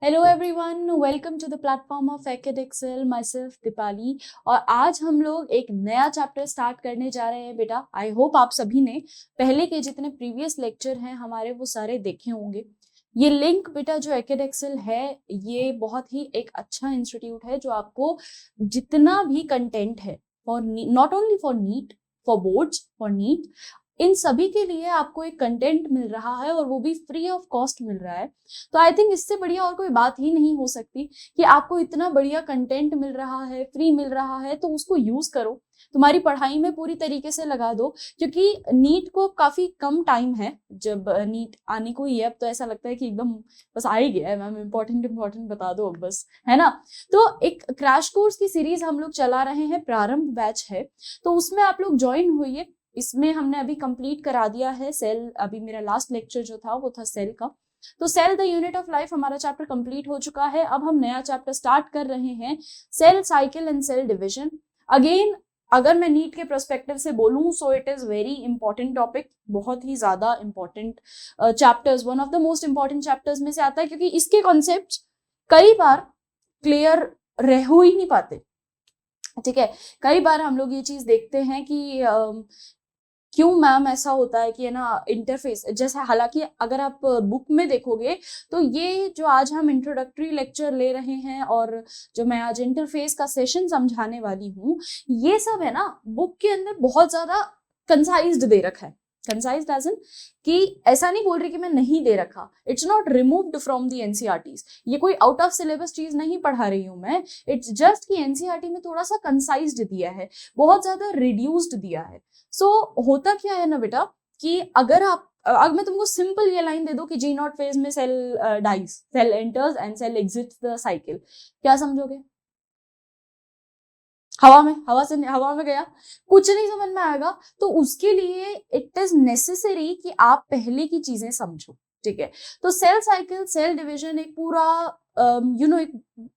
Hello everyone, welcome to the platform of Acadexcel. Myself Deepali. और आज हम लोग एक नया चैप्टर स्टार्ट करने जा रहे हैं बेटा। आई होप आप सभी ने पहले के जितने प्रीवियस लेक्चर हैं हमारे वो सारे देखे होंगे। ये लिंक बेटा जो एकेडेक्सेल है ये बहुत ही एक अच्छा इंस्टीट्यूट है जो आपको जितना भी कंटेंट है for not only for NEET, for boards, for NEET, इन सभी के लिए आपको एक कंटेंट मिल रहा है और वो भी फ्री ऑफ कॉस्ट मिल रहा है। तो आई थिंक इससे बढ़िया और कोई बात ही नहीं हो सकती कि आपको इतना बढ़िया कंटेंट मिल रहा है, फ्री मिल रहा है, तो उसको यूज करो, तुम्हारी पढ़ाई में पूरी तरीके से लगा दो। क्योंकि नीट को काफी कम टाइम है, जब नीट आने को ही है। अब तो ऐसा लगता है कि एकदम बस आ ही गया है मैम, इंपॉर्टेंट बता दो अब बस, है ना। तो एक क्रैश कोर्स की सीरीज हम लोग चला रहे हैं, प्रारंभ बैच है, तो उसमें आप लोग ज्वाइन होइए। इसमें हमने अभी कंप्लीट करा दिया है सेल। अभी मेरा लास्ट लेक्चर जो था वो था सेल का। तो cell the unit of life हमारा चैप्टर कंप्लीट हो चुका है। अब हम नया चैप्टर स्टार्ट कर रहे हैं, cell cycle and cell division. Again अगर मैं नीट के पर्सपेक्टिव से बोलूं so it is very important topic, बहुत ही ज्यादा important chapters, one of the most important chapters में से आता है, क्योंकि इसके कॉन्सेप्ट कई बार क्लियर रह हो ही नहीं पाते। ठीक है, कई बार हम लोग ये चीज देखते हैं कि क्यों मैम ऐसा होता है कि है ना इंटरफेस जैसे, हालांकि अगर आप बुक में देखोगे तो ये जो आज हम इंट्रोडक्टरी लेक्चर ले रहे हैं और जो मैं आज इंटरफेस का सेशन समझाने वाली हूँ, ये सब है ना बुक के अंदर बहुत ज्यादा कंसाइज्ड दे रखा है। कंसाइज्ड एज इन कि ऐसा नहीं बोल रही कि मैं नहीं दे रखा, it's not removed from the NCERTs, ये कोई आउट ऑफ सिलेबस चीज नहीं पढ़ा रही हूं मैं। इट्स जस्ट कि एनसीईआरटी में थोड़ा सा कंसाइज्ड दिया है, बहुत ज्यादा रिड्यूस्ड दिया है। सो होता क्या है ना बेटा कि अगर मैं तुमको सिंपल ये लाइन दे दूं कि जी नॉट फेज में cell dies, cell enters and cell exits the cycle, क्या समझोगे? हवा में गया, कुछ नहीं समझ में आएगा। तो उसके लिए इट इज नेसेसरी कि आप पहले की चीजें समझो। ठीक है, तो सेल साइकिल, सेल डिवीजन एक पूरा एक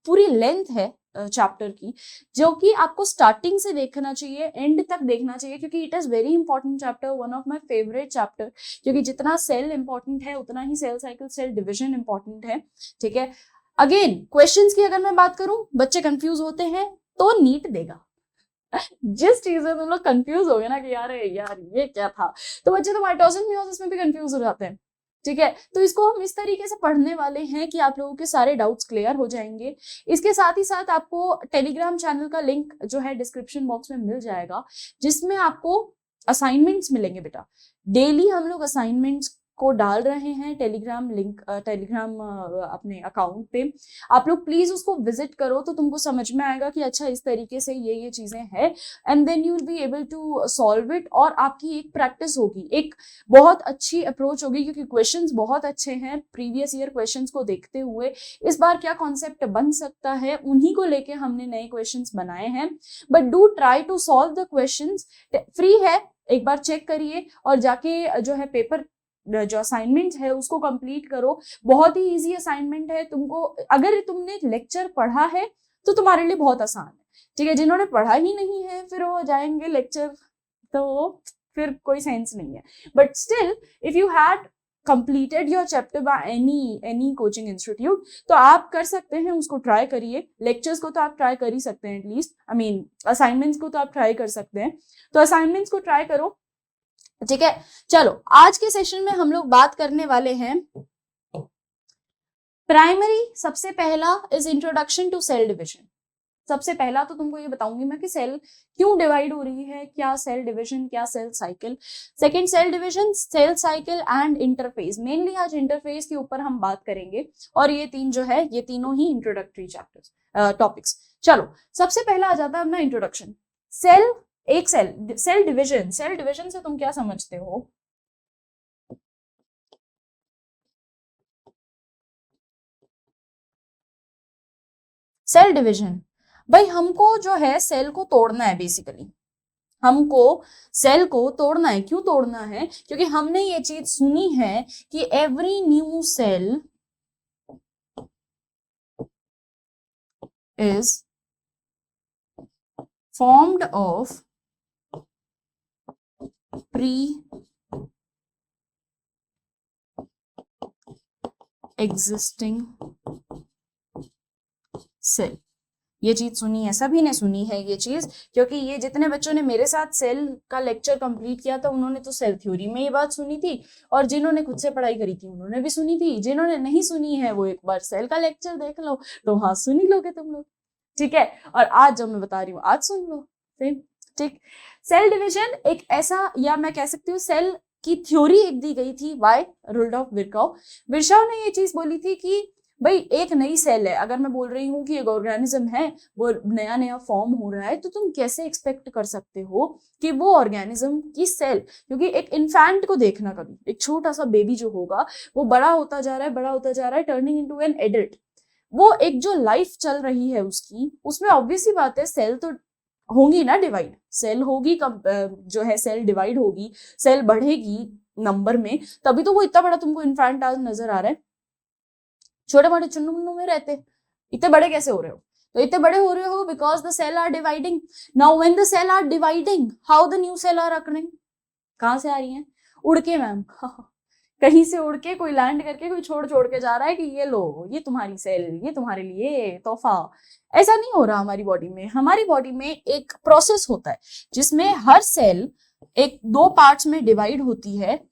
पूरी लेंथ है चैप्टर की, जो कि आपको स्टार्टिंग से देखना चाहिए, एंड तक देखना चाहिए, क्योंकि it is very important chapter, one of my favourite chapter. क्योंकि जितना सेल इंपॉर्टेंट है उतना ही cell cycle, cell division important है। ठीक है, अगेन क्वेश्चंस की अगर मैं बात करूं, बच्चे कंफ्यूज होते हैं तो नीट देगा। जिस चीज में तुम लोग कंफ्यूज हो गए ना कि यार ये क्या था, तो बच्चे तो माइटोसिस मियोसिस में भी कंफ्यूज हो जाते हैं। ठीक है, तो इसको हम इस तरीके से पढ़ने वाले हैं कि आप लोगों के सारे डाउट्स क्लियर हो जाएंगे। इसके साथ ही साथ आपको टेलीग्राम चैनल का लिंक जो है डिस्क्रिप्शन बॉक्स में मिल जाएगा, जिसमें आपको असाइनमेंट्स मिलेंगे बेटा। डेली हम लोग असाइनमेंट्स को डाल रहे हैं टेलीग्राम लिंक, टेलीग्राम अपने अकाउंट पे। आप लोग प्लीज उसको विजिट करो तो तुमको समझ में आएगा कि अच्छा इस तरीके से ये चीजें हैं, and then you will be able to solve it. और आपकी एक प्रैक्टिस होगी, एक बहुत अच्छी अप्रोच होगी, क्योंकि क्वेश्चंस बहुत अच्छे हैं प्रीवियस ईयर क्वेश्चंस को देखते हुए। इस बार क्या कॉन्सेप्ट बन सकता है, उन्हीं को लेके हमने नए क्वेश्चंस बनाए हैं। But do try to solve the questions, free है, एक बार चेक करिए और जाके जो है पेपर, जो असाइनमेंट है उसको कंप्लीट करो। बहुत ही इजी असाइनमेंट है, तुमको अगर तुमने लेक्चर पढ़ा है तो तुम्हारे लिए बहुत आसान है। ठीक है, जिन्होंने पढ़ा ही नहीं है फिर वो जाएंगे लेक्चर, तो फिर कोई सेंस नहीं है। But still if you had completed your chapter by any coaching institute, तो आप कर सकते हैं, उसको ट्राई करिए। लेक्चर्स को तो आप ट्राई कर ही सकते हैं, एटलीस्ट आई मीन असाइनमेंट्स को तो आप ट्राई कर सकते हैं। तो असाइनमेंट्स को ट्राई करो। ठीक है, चलो आज के सेशन में हम लोग बात करने वाले हैं प्राइमरी। सबसे पहला is introduction to cell division. सबसे पहला तो तुमको ये बताऊंगी मैं कि सेल क्यों डिवाइड हो रही है, क्या सेल डिवीजन, क्या cell cycle. Second cell division, cell cycle and interphase. Mainly आज इंटरफेस के ऊपर हम बात करेंगे, और ये तीन जो है ये तीनों ही इंट्रोडक्टरी चैप्टर्स टॉपिक्स। चलो सबसे पहला आ जाता है अपना इंट्रोडक्शन। सेल, एक cell, cell division. Cell division से तुम क्या समझते हो? सेल डिवीजन, भाई हमको जो है सेल को तोड़ना है बेसिकली। हमको सेल को तोड़ना है। क्यों तोड़ना है? क्योंकि हमने ये चीज सुनी है कि every new cell is formed of pre existing cell. ये चीज सुनी है, सभी ने सुनी है ये चीज, क्योंकि ये जितने बच्चों ने मेरे साथ सेल का लेक्चर कंप्लीट किया था उन्होंने तो सेल थ्योरी में ये बात सुनी थी, और जिन्होंने खुद से पढ़ाई करी थी उन्होंने भी सुनी थी। जिन्होंने नहीं सुनी है वो एक बार सेल का लेक्चर देख लो, तो हाँ सुनी लोगे तुम लोग, ठीक है। और आज जब मैं बता रही हूँ आज सुन लो, ठीक। सेल डिविजन एक ऐसा, या मैं कह सकती हूँ सेल की थ्योरी एक दी गई थी बाय रुडोल्फ विर्काउ। विर्काउ ने ये चीज बोली थी कि भाई एक नई सेल है, अगर मैं बोल रही हूँ कि एक ऑर्गेनिज्म है वो नया नया फॉर्म हो रहा है, तो तुम कैसे एक्सपेक्ट कर सकते हो कि वो ऑर्गेनिज्म की सेल, क्योंकि एक इन्फेंट को देखना, कभी एक छोटा सा बेबी जो होगा वो बड़ा होता जा रहा है, बड़ा होता जा रहा है, टर्निंग इनटू एन एडल्ट, वो एक जो लाइफ चल रही है उसकी, उसमें ऑब्वियस सी बात है सेल तो होंगी ना डिवाइड, सेल होगी, कब जो है सेल डिवाइड होगी, सेल बढ़ेगी नंबर में, तभी तो वो इतना बड़ा तुमको इन्फेंट आज नजर आ रहा है। छोटे मोटे चुन्नू मुन्नू में रहते, इतने बड़े कैसे हो रहे हो? तो इतने बड़े हो रहे हो because the cell are dividing. Now when the cell are dividing, how the new cell are occurring? कहां से आ रही हैं? उड़ के मैम कहीं से उड़ के कोई लैंड करके कोई छोड़ के जा रहा है कि ये लो, ये तुम्हारी सेल, ये तुम्हारे लिए तोहफा। ऐसा नहीं हो रहा हमारी बॉडी में। हमारी बॉडी में एक प्रोसेस होता है जिसमें हर सेल एक दो पार्ट्स में डिवाइड होती है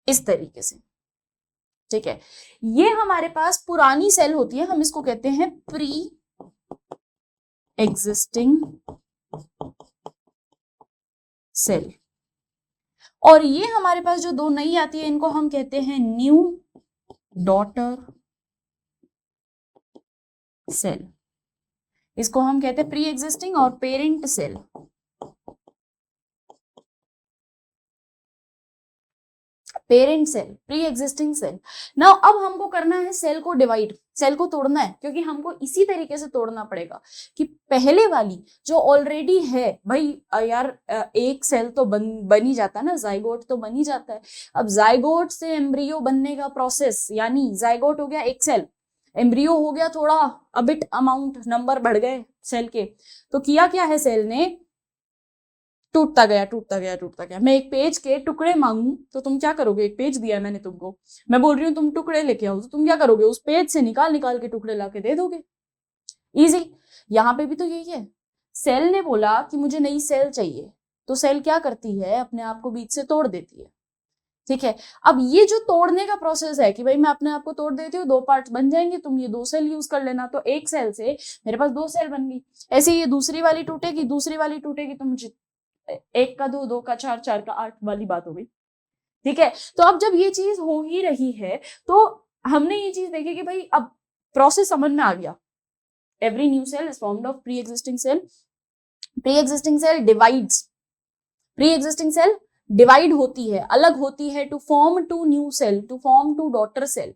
इस तरीके से, ठीक है। ये हमारे पास पुरानी सेल होती है, हम इसको कहते हैं प्री एग्जिस्टिंग सेल, और ये हमारे पास जो दो नई आती है इनको हम कहते हैं न्यू डॉटर सेल। इसको हम कहते हैं प्री एग्जिस्टिंग और parent cell. Parent cell, pre existing cell. Now अब हमको करना है सेल को डिवाइड, सेल को तोड़ना है, क्योंकि हमको इसी तरीके से तोड़ना पड़ेगा कि पहले वाली जो ऑलरेडी है, भाई यार एक सेल तो बन ही जाता है ना, जाइगोट तो बन ही जाता है। अब जाइगोट से एम्ब्रियो बनने का प्रोसेस, यानी जाइगोट हो गया एक सेल, एम्ब्रियो हो गया थोड़ा अबिट अमाउंट, नंबर बढ़ गए सेल के, तो किया क्या है सेल ने, टूटता गया टूटता गया टूटता गया। मैं एक पेज के टुकड़े मांगू तो तुम क्या करोगे? एक पेज दिया है मैंने तुमको, मैं बोल रही हूँ तुम टुकड़े लेके आओ, तो तुम क्या करोगे? उस पेज से निकाल निकाल के टुकड़े लाके दे दोगे। इजी। यहाँ पे भी तो यही है, सेल ने बोला कि मुझे नई सेल चाहिए, तो सेल क्या करती है? अपने आप को बीच से तोड़ देती है, ठीक है। अब ये जो तोड़ने का प्रोसेस है कि भाई मैं अपने आप को तोड़ देती हूँ, दो पार्ट्स बन जाएंगे, तुम ये दो सेल यूज कर लेना, तो एक सेल से मेरे पास दो सेल बन गई। ऐसे ये दूसरी वाली टूटेगी, दूसरी वाली टूटेगी, तो मुझे एक का दो, दो का चार, चार का आठ वाली बात हो गई, ठीक है। तो अब जब ये चीज हो ही रही है तो हमने ये चीज देखी कि भाई अब प्रोसेस समझ में आ गया। Every new cell is formed of pre existing cell, pre existing cell divides, pre existing cell divide होती है, अलग होती है, to form two new cell, to form two daughter cell,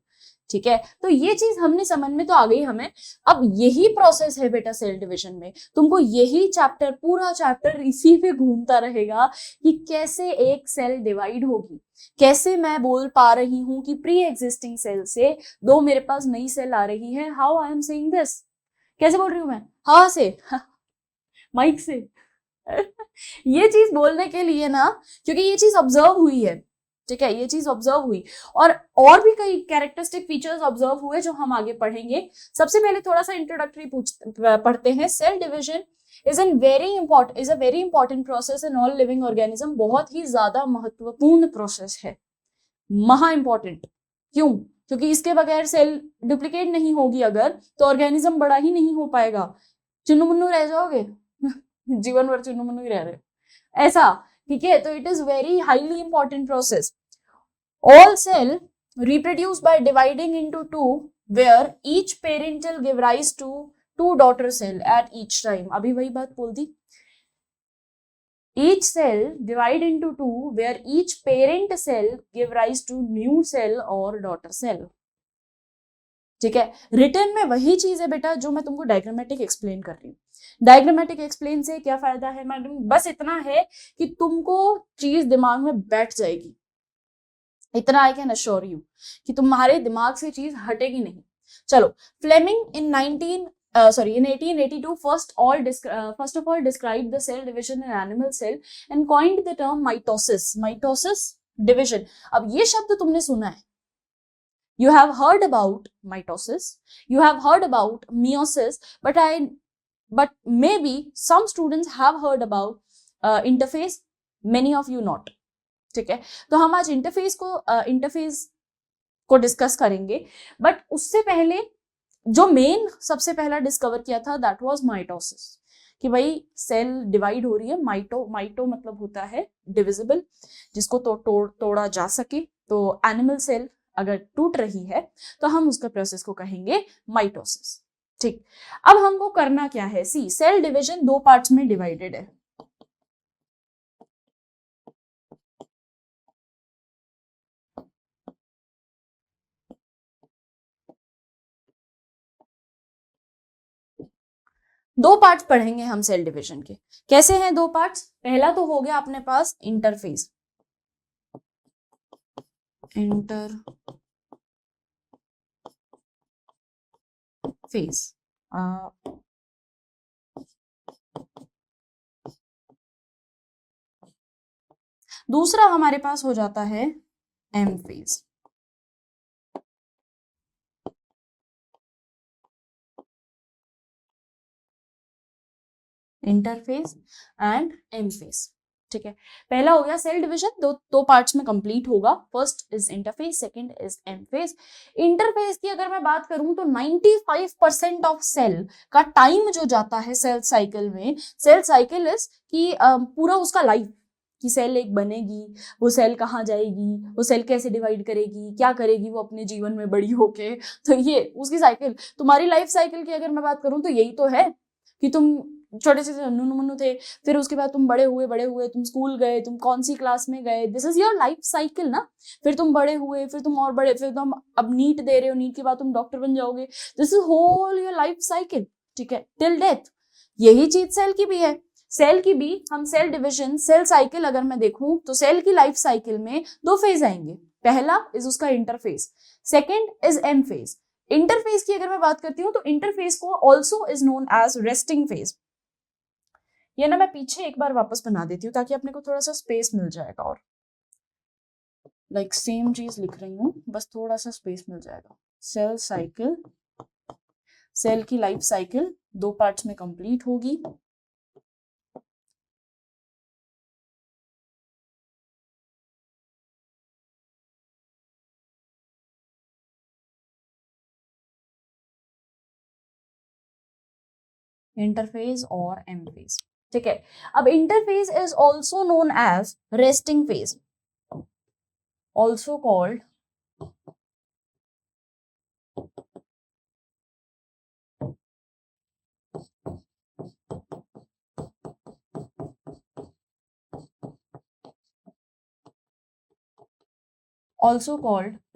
ठीक है। तो ये चीज हमने समझ में तो आ गई हमें। अब यही प्रोसेस है बेटा सेल डिवीजन में, तुमको यही चैप्टर, पूरा चैप्टर इसी पे घूमता रहेगा कि कैसे एक सेल डिवाइड होगी, कैसे मैं बोल पा रही हूं कि प्री एग्जिस्टिंग सेल से दो मेरे पास नई सेल आ रही है। How I am saying this? कैसे बोल रही हूं मैं? हाँ से माइक से ये चीज बोलने के लिए ना, क्योंकि ये चीज ऑब्जर्व हुई है, ठीक है, ये चीज ऑब्जर्व हुई, और भी कई कैरेक्टरिस्टिक फीचर्स ऑब्जर्व हुए जो हम आगे पढ़ेंगे। सबसे पहले थोड़ा सा इंट्रोडक्टरी पढ़ते हैं। Cell division is a very important process in all living organism. बहुत ही ज्यादा महत्वपूर्ण प्रोसेस है, महा इंपॉर्टेंट। क्यों? क्योंकि इसके बगैर सेल डुप्लीकेट नहीं होगी अगर, तो ऑर्गेनिज्म बड़ा ही नहीं हो पाएगा, चुन्नू मुन्नू रह जाओगे जीवन भर चुन्नू मुन्नू ही रह रहे ऐसा, ठीक है। तो it is very highly important process. All cell reproduce by dividing into two, where each parent will give rise to two daughter cell at each time। अभी वही बात बोल दी, each cell divide into two, where each parent cell give rise to new cell or daughter cell, ठीक है। Return में वही चीज है बेटा जो मैं तुमको डायग्रामेटिक एक्सप्लेन कर रही हूँ। डायग्रामेटिक एक्सप्लेन से क्या फायदा है मैडम? बस इतना है कि तुमको चीज दिमाग में बैठ जाएगी, इतना आई कैन अश्योर यू कि तुम्हारे दिमाग से चीज हटेगी नहीं। चलो, Fleming in 1882 first of all described the cell division in animal cell and coined the term mitosis division। अब ये शब्द तुमने सुना है, You have heard about mitosis, you have heard about meiosis, but maybe some students have heard about interface, many of you not. ठीक है, तो हम आज इंटरफेस को डिस्कस करेंगे, बट उससे पहले जो मेन सबसे पहला डिस्कवर किया था दैट वाज माइटोसिस, कि भाई सेल डिवाइड हो रही है। माइटो मतलब होता है डिविजिबल, जिसको तोड़ा जा सके। तो एनिमल सेल अगर टूट रही है तो हम उसका प्रोसेस को कहेंगे माइटोसिस। ठीक, अब हमको करना क्या है? सी, सेल डिवीजन दो पार्ट्स में डिवाइडेड है। दो पार्ट्स पढ़ेंगे हम सेल डिवीजन के। कैसे हैं दो पार्ट्स? पहला तो हो गया अपने पास इंटरफेस, दूसरा हमारे पास हो जाता है M phase. Interphase and M phase. ठीक है, पहला हो गया सेल डिवीजन, दो पार्ट्स में कंप्लीट होगा। First is interphase, second is M phase. Interface की अगर मैं बात करूं तो 95% ऑफ सेल का टाइम जो जाता है सेल साइकिल में, सेल साइकिल इज कि पूरा उसका लाइफ, कि सेल एक बनेगी, वो सेल कहाँ जाएगी, वो सेल कैसे डिवाइड करेगी, क्या करेगी वो अपने जीवन में बड़ी होके, तो ये उसकी साइकिल। तुम्हारी लाइफ साइकिल की अगर मैं बात करूं तो यही तो है कि तुम छोटे से नन्नू मुन्नू थे, फिर उसके बाद तुम बड़े हुए, तुम स्कूल गए, तुम कौन सी क्लास में गए, this is your life cycle ना। फिर तुम बड़े हुए, फिर तुम और बड़े, फिर तुम अब नीट दे रहे हो, नीट के बाद तुम डॉक्टर बन जाओगे। This is whole your life cycle. ठीक है, टिल डेथ। यही चीज सेल की भी है। सेल की भी हम सेल डिविजन, सेल साइकिल अगर मैं देखूं तो सेल की लाइफ साइकिल में दो फेज आएंगे। पहला इज उसका interphase, second is M phase. Interface की अगर मैं बात करती हूँ तो इंटरफेस को also is known as resting phase. ये ना मैं पीछे एक बार वापस बना देती हूँ ताकि अपने को थोड़ा सा स्पेस मिल जाएगा, और लाइक सेम चीज लिख रही हूँ, बस थोड़ा सा स्पेस मिल जाएगा। सेल साइकिल, सेल की लाइफ साइकिल दो पार्ट्स में कंप्लीट होगी। इंटरफेज और एम फेज। ठीक है, अब interphase is also known as resting phase, also called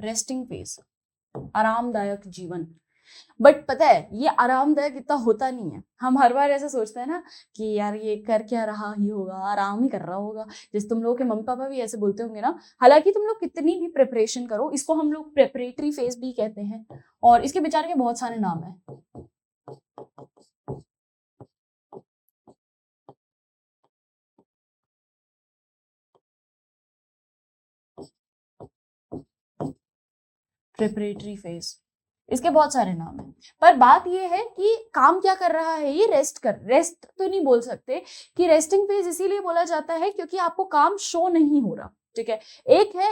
resting phase, आरामदायक जीवन। बट पता है ये आरामदायक इतना होता नहीं है। हम हर बार ऐसे सोचते हैं ना कि यार ये कर क्या रहा ही होगा, आराम ही कर रहा होगा। जैसे तुम लोगों के मम्मी पापा भी ऐसे बोलते होंगे ना। हालांकि तुम लोग कितनी भी प्रिपरेशन करो, इसको हम लोग प्रेपरेटरी फेज भी कहते हैं, और इसके बेचारे के बहुत सारे नाम है। प्रिपरेटरी फेज, इसके बहुत सारे नाम हैं। पर बात ये है कि काम क्या कर रहा है ये? रेस्ट तो नहीं बोल सकते कि रेस्टिंग फेज इसीलिए बोला जाता है क्योंकि आपको काम शो नहीं हो रहा। ठीक है,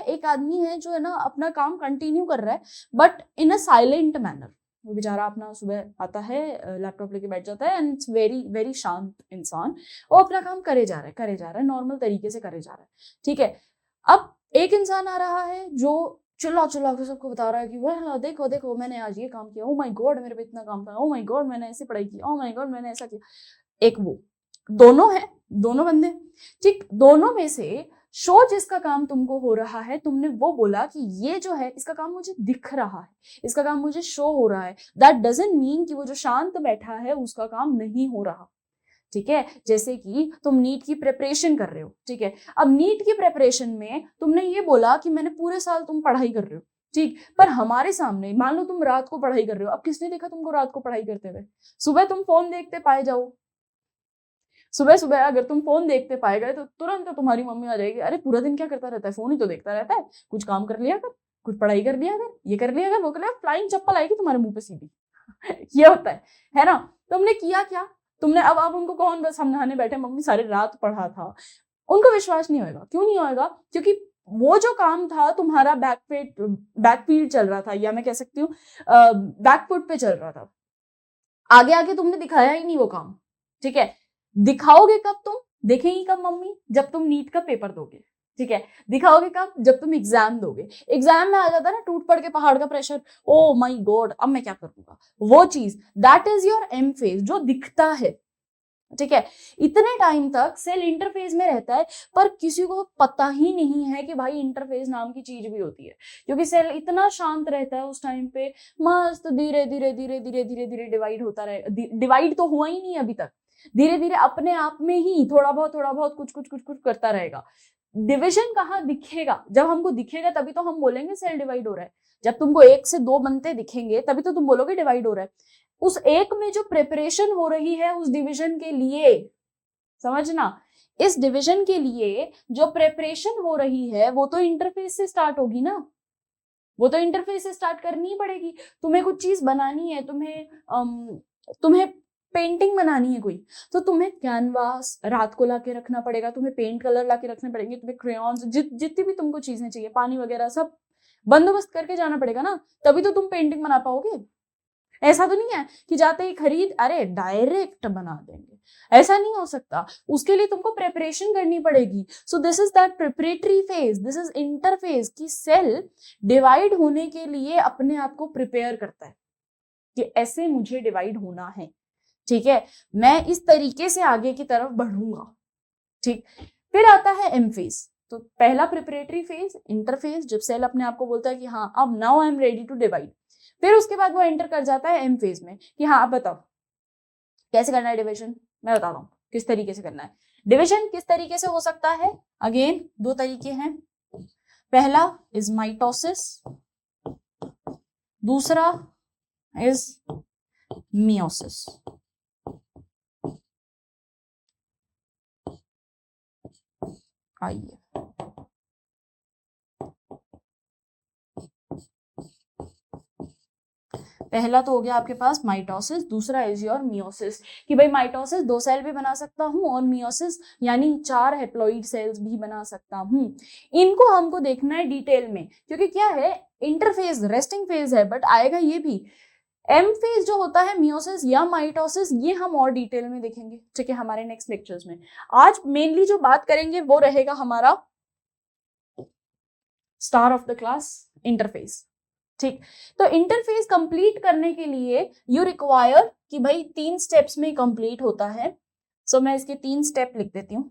एक आदमी है जो है ना अपना काम कंटिन्यू कर रहा है but in a silent manner. वो बेचारा अपना सुबह आता है, लैपटॉप लेके बैठ जाता है, एंड इट्स वेरी वेरी शांत इंसान। वो अपना काम करे जा रहा है, नॉर्मल तरीके से करे जा रहा है। ठीक है, अब एक इंसान आ रहा है जो चिल्ला चिल्ला के सबको बता रहा है कि वह देखो देखो मैंने आज ये काम किया, ओ माय गॉड मेरे पे इतना काम था, ओ माय गॉड मैंने ऐसी पढ़ाई की, ओ माय गॉड मैंने ऐसा किया। एक वो दोनों है, दोनों बंदे। ठीक, दोनों में से शो जिसका काम तुमको हो रहा है, तुमने वो बोला कि ये जो है इसका काम मुझे दिख रहा है, इसका काम मुझे शो हो रहा है। दैट डजंट मीन कि वो जो शांत बैठा है उसका काम नहीं हो रहा। ठीक है, जैसे कि तुम नीट की प्रिपरेशन कर रहे हो। ठीक है, अब नीट की प्रिपरेशन में तुमने ये बोला कि मैंने पूरे साल तुम पढ़ाई कर रहे हो। ठीक, पर हमारे सामने मान लो तुम रात को पढ़ाई कर रहे हो। अब किसने देखा तुमको रात को पढ़ाई करते हुए? सुबह तुम फोन देखते पाए जाओ, सुबह सुबह अगर तुम फोन देखते पाए गए तो तुरंत तुम्हारी मम्मी आ जाएगी, अरे पूरा दिन क्या करता रहता है, फोन ही तो देखता रहता है, कुछ काम कर लिया कर, कुछ पढ़ाई कर लिया अगर, ये कर लिया अगर, वो कर लिया, फ्लाइंग चप्पल आएगी तुम्हारे मुंह पे सीधी। ये होता है ना। तुमने किया क्या, तुमने अब उनको कौन बस समझाने बैठे मम्मी सारी रात पढ़ा था, उनको विश्वास नहीं होगा। क्यों नहीं होगा? क्योंकि वो जो काम था तुम्हारा बैकफील्ड चल रहा था, या मैं कह सकती हूँ बैकफुट पे चल रहा था। आगे आगे तुमने दिखाया ही नहीं वो काम, ठीक है। दिखाओगे कब तुम, देखेंगी कब मम्मी, जब तुम नीट का पेपर दोगे, ठीक है। दिखाओगे कब, जब तुम एग्जाम दोगे। एग्जाम में आ जाता है ना टूट पड़ के पहाड़ का प्रेशर, ओ माय गॉड अब मैं क्या करूंगा, वो चीज, that is your M phase, जो दिखता है, ठीक है। इतने टाइम तक सेल इंटरफेस में रहता है, पर किसी को पता ही नहीं है कि भाई इंटरफेस नाम की चीज भी होती है, क्योंकि सेल इतना शांत रहता है उस टाइम पे, मस्त धीरे धीरे धीरे धीरे धीरे धीरे डिवाइड होता रहे। डिवाइड तो हुआ ही नहीं अभी तक, धीरे धीरे अपने आप में ही थोड़ा बहुत कुछ कुछ कुछ कुछ करता रहेगा। डिविजन कहाँ दिखेगा, जब हमको दिखेगा तभी तो हम बोलेंगे सेल डिवाइड हो रहा है। जब तुमको 1 से 2 बनते दिखेंगे तभी तो तुम बोलोगे डिवाइड हो रहा है। उस एक में जो प्रिपरेशन हो रही है उस डिवीजन के लिए, समझना, इस डिवीजन के लिए जो प्रिपरेशन हो रही है वो तो इंटरफेस से स्टार्ट होगी ना, वो तो इंटरफेस से स्टार्ट करनी ही पड़ेगी। तुम्हें कुछ चीज बनानी है, तुम्हें पेंटिंग बनानी है कोई, तो तुम्हें कैनवास रात को लाके रखना पड़ेगा, तुम्हें पेंट कलर लाके रखने पड़ेंगे, तुम्हें क्रेयॉन्स, जितनी भी तुमको चीजें चाहिए, पानी वगैरह सब बंदोबस्त करके जाना पड़ेगा ना, तभी तो तुम पेंटिंग बना पाओगे। ऐसा तो नहीं है कि जाते ही खरीद अरे डायरेक्ट बना देंगे, ऐसा नहीं हो सकता। उसके लिए तुमको प्रिपरेशन करनी पड़ेगी। So this is that preparatory phase, this is interphase, की सेल डिवाइड होने के लिए अपने आप को प्रिपेयर करता है कि ऐसे मुझे डिवाइड होना है, ठीक है, मैं इस तरीके से आगे की तरफ बढ़ूंगा, ठीक। फिर आता है एम फेज। तो पहला प्रिपरेटरी फेज, इंटरफेज, जब सेल अपने आप को बोलता है कि हाँ अब now I am ready to divide. फिर उसके बाद वो एंटर कर जाता है एम फेज में कि हाँ अब बताओ कैसे करना है डिवीजन, मैं बता रहा हूँ किस तरीके से करना है। डिवीजन किस तरीके से हो सकता है, अगेन 2 तरीके हैं। पहला इज माइटोसिस, दूसरा इज मियोसिस। आइए, पहला तो हो गया आपके पास माइटोसिस, दूसरा इज योर मियोसिस, कि भाई माइटोसिस 2 सेल भी बना सकता हूं और मियोसिस यानी 4 हैप्लॉइड सेल्स भी बना सकता हूं। इनको हमको देखना है डिटेल में, क्योंकि क्या है, इंटरफेज रेस्टिंग फेज है, बट आएगा ये भी। एम फेज जो होता है मियोसिस या माइटोसिस, ये हम और डिटेल में देखेंगे, ठीक है, हमारे नेक्स्ट लेक्चर्स में। आज मेनली जो बात करेंगे वो रहेगा हमारा star of the class, interface, ठीक। तो इंटरफेस कंप्लीट करने के लिए यू रिक्वायर कि भाई 3 स्टेप्स में कंप्लीट होता है। सो मैं इसके 3 स्टेप लिख देती हूँ।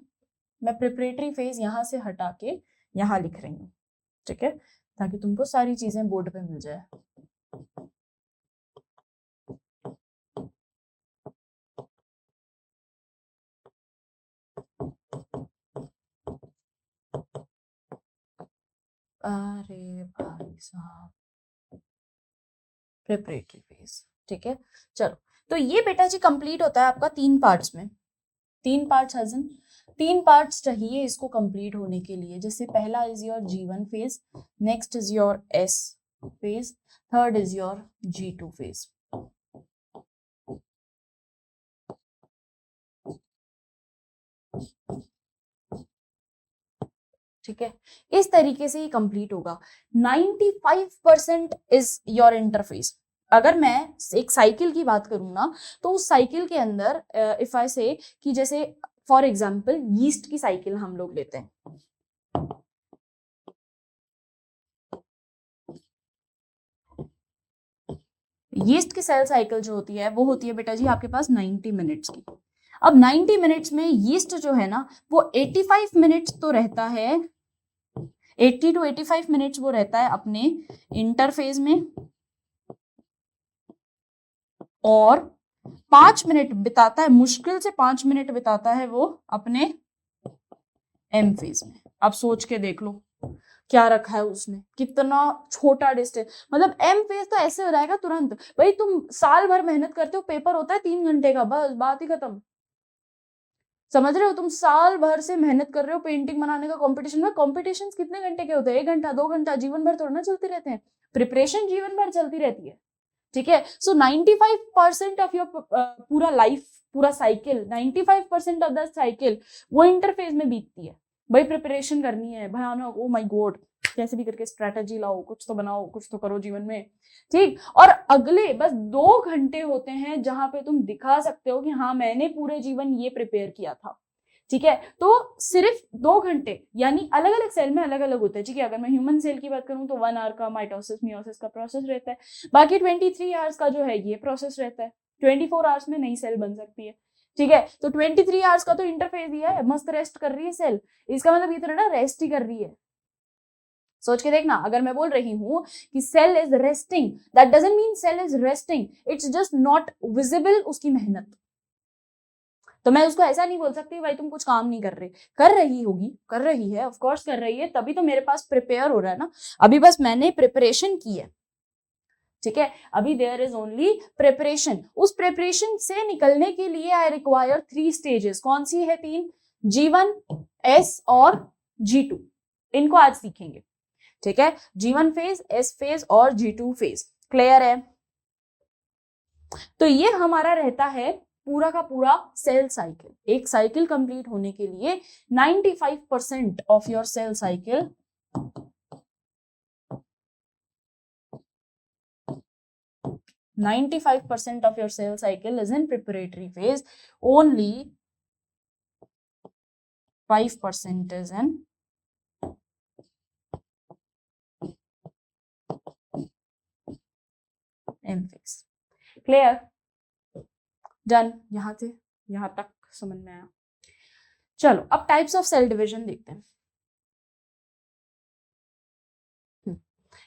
मैं प्रिपरेटरी फेज यहां से हटा के यहां लिख रही हूँ, ठीक है, ताकि तुमको सारी चीजें बोर्ड पे मिल जाए। अरे भाई साहब, प्रिपरेटरी फेज, ठीक है। चलो, तो ये बेटा जी कंप्लीट होता है आपका 3 पार्ट्स में। 3 पार्ट्स हजन, 3 पार्ट्स चाहिए इसको कंप्लीट होने के लिए। जैसे पहला is your G1 phase, next is your S phase, third is your G2 phase. ठीक है, इस तरीके से ये कंप्लीट होगा। 95% इज योर इंटरफेस। अगर मैं एक साइकिल की बात करूं ना, तो उस साइकिल के अंदर इफ आई से कि जैसे फॉर एग्जाम्पल यीस्ट की साइकिल हम लोग लेते हैं। यीस्ट की सेल साइकिल जो होती है वो होती है बेटा जी आपके पास 90 मिनट्स की। अब 90 मिनट्स में यीस्ट जो है ना वो 85 मिनट्स तो रहता है, 80 to 85 मिनट्स वो रहता है अपने इंटरफेज में, और 5 मिनट बिताता है, मुश्किल से 5 मिनट बिताता है वो अपने एम फेज में। अब सोच के देख लो क्या रखा है उसने, कितना छोटा डिस्टेंस। मतलब एम फेज तो ऐसे हो जाएगा तुरंत। भाई तुम साल भर मेहनत करते हो, पेपर होता है 3 घंटे का, बस बात ही खत्म। समझ रहे हो? तुम साल भर से मेहनत कर रहे हो पेंटिंग बनाने का कंपटीशन में। कॉम्पिटिशन कितने घंटे के होते हैं? 1 घंटा, 2 घंटा, जीवन भर थोड़ा ना चलते रहते हैं। प्रिपरेशन जीवन भर चलती रहती है, ठीक है। सो 95% ऑफ योर पूरा लाइफ, पूरा साइकिल, 95% ऑफ द साइकिल वो इंटरफेस में बीतती है। भाई प्रिपरेशन करनी है भयानक, ओ माय गॉड, कैसे भी करके स्ट्रेटेजी लाओ, कुछ तो बनाओ, कुछ तो करो जीवन में, ठीक। और अगले बस 2 घंटे होते हैं जहां पे तुम दिखा सकते हो कि हाँ मैंने पूरे जीवन ये प्रिपेयर किया था, ठीक है। तो सिर्फ 2 घंटे, यानी अलग अलग सेल में अलग अलग होता है, ठीक है। अगर मैं ह्यूमन सेल की बात करूं तो 1 आवर का माइटोसिस मियोसिस का प्रोसेस रहता है। बाकी 23 आवर्स का जो है ये प्रोसेस रहता है। 24 आवर्स में नई सेल बन सकती है, ठीक है। तो 23 आवर्स का तो इंटरफेस दिया है, मस्त रेस्ट कर रही है सेल। इसका मतलब ये तो ना रेस्ट ही कर रही है। सोच के देखना, अगर मैं बोल रही हूं कि cell is resting, that doesn't mean cell is resting, it's just not visible उसकी मेहनत। तो मैं उसको ऐसा नहीं बोल सकती भाई तुम कुछ काम नहीं कर रहे, कर रही होगी, कर रही है, ऑफ कोर्स कर रही है, तभी तो मेरे पास प्रिपेयर हो रहा है ना। अभी बस मैंने प्रिपरेशन की है, ठीक है। अभी देयर इज ओनली प्रिपरेशन। उस प्रिपरेशन से निकलने के लिए आई रिक्वायर 3 स्टेजेस। कौन सी है 3? G1, S और G2। इनको आज सीखेंगे, ठीक है। G1 फेज, S फेज और G2 फेज। क्लियर है? तो ये हमारा रहता है पूरा का पूरा सेल साइकिल। एक साइकिल कंप्लीट होने के लिए 95% of your cell cycle 95% of your cell cycle is in preparatory phase. Only 5% is in M phase. Clear? Done. यहाँ से यहाँ तक समझ में आया? चलो अब टाइप्स ऑफ सेल डिविजन देखते हैं।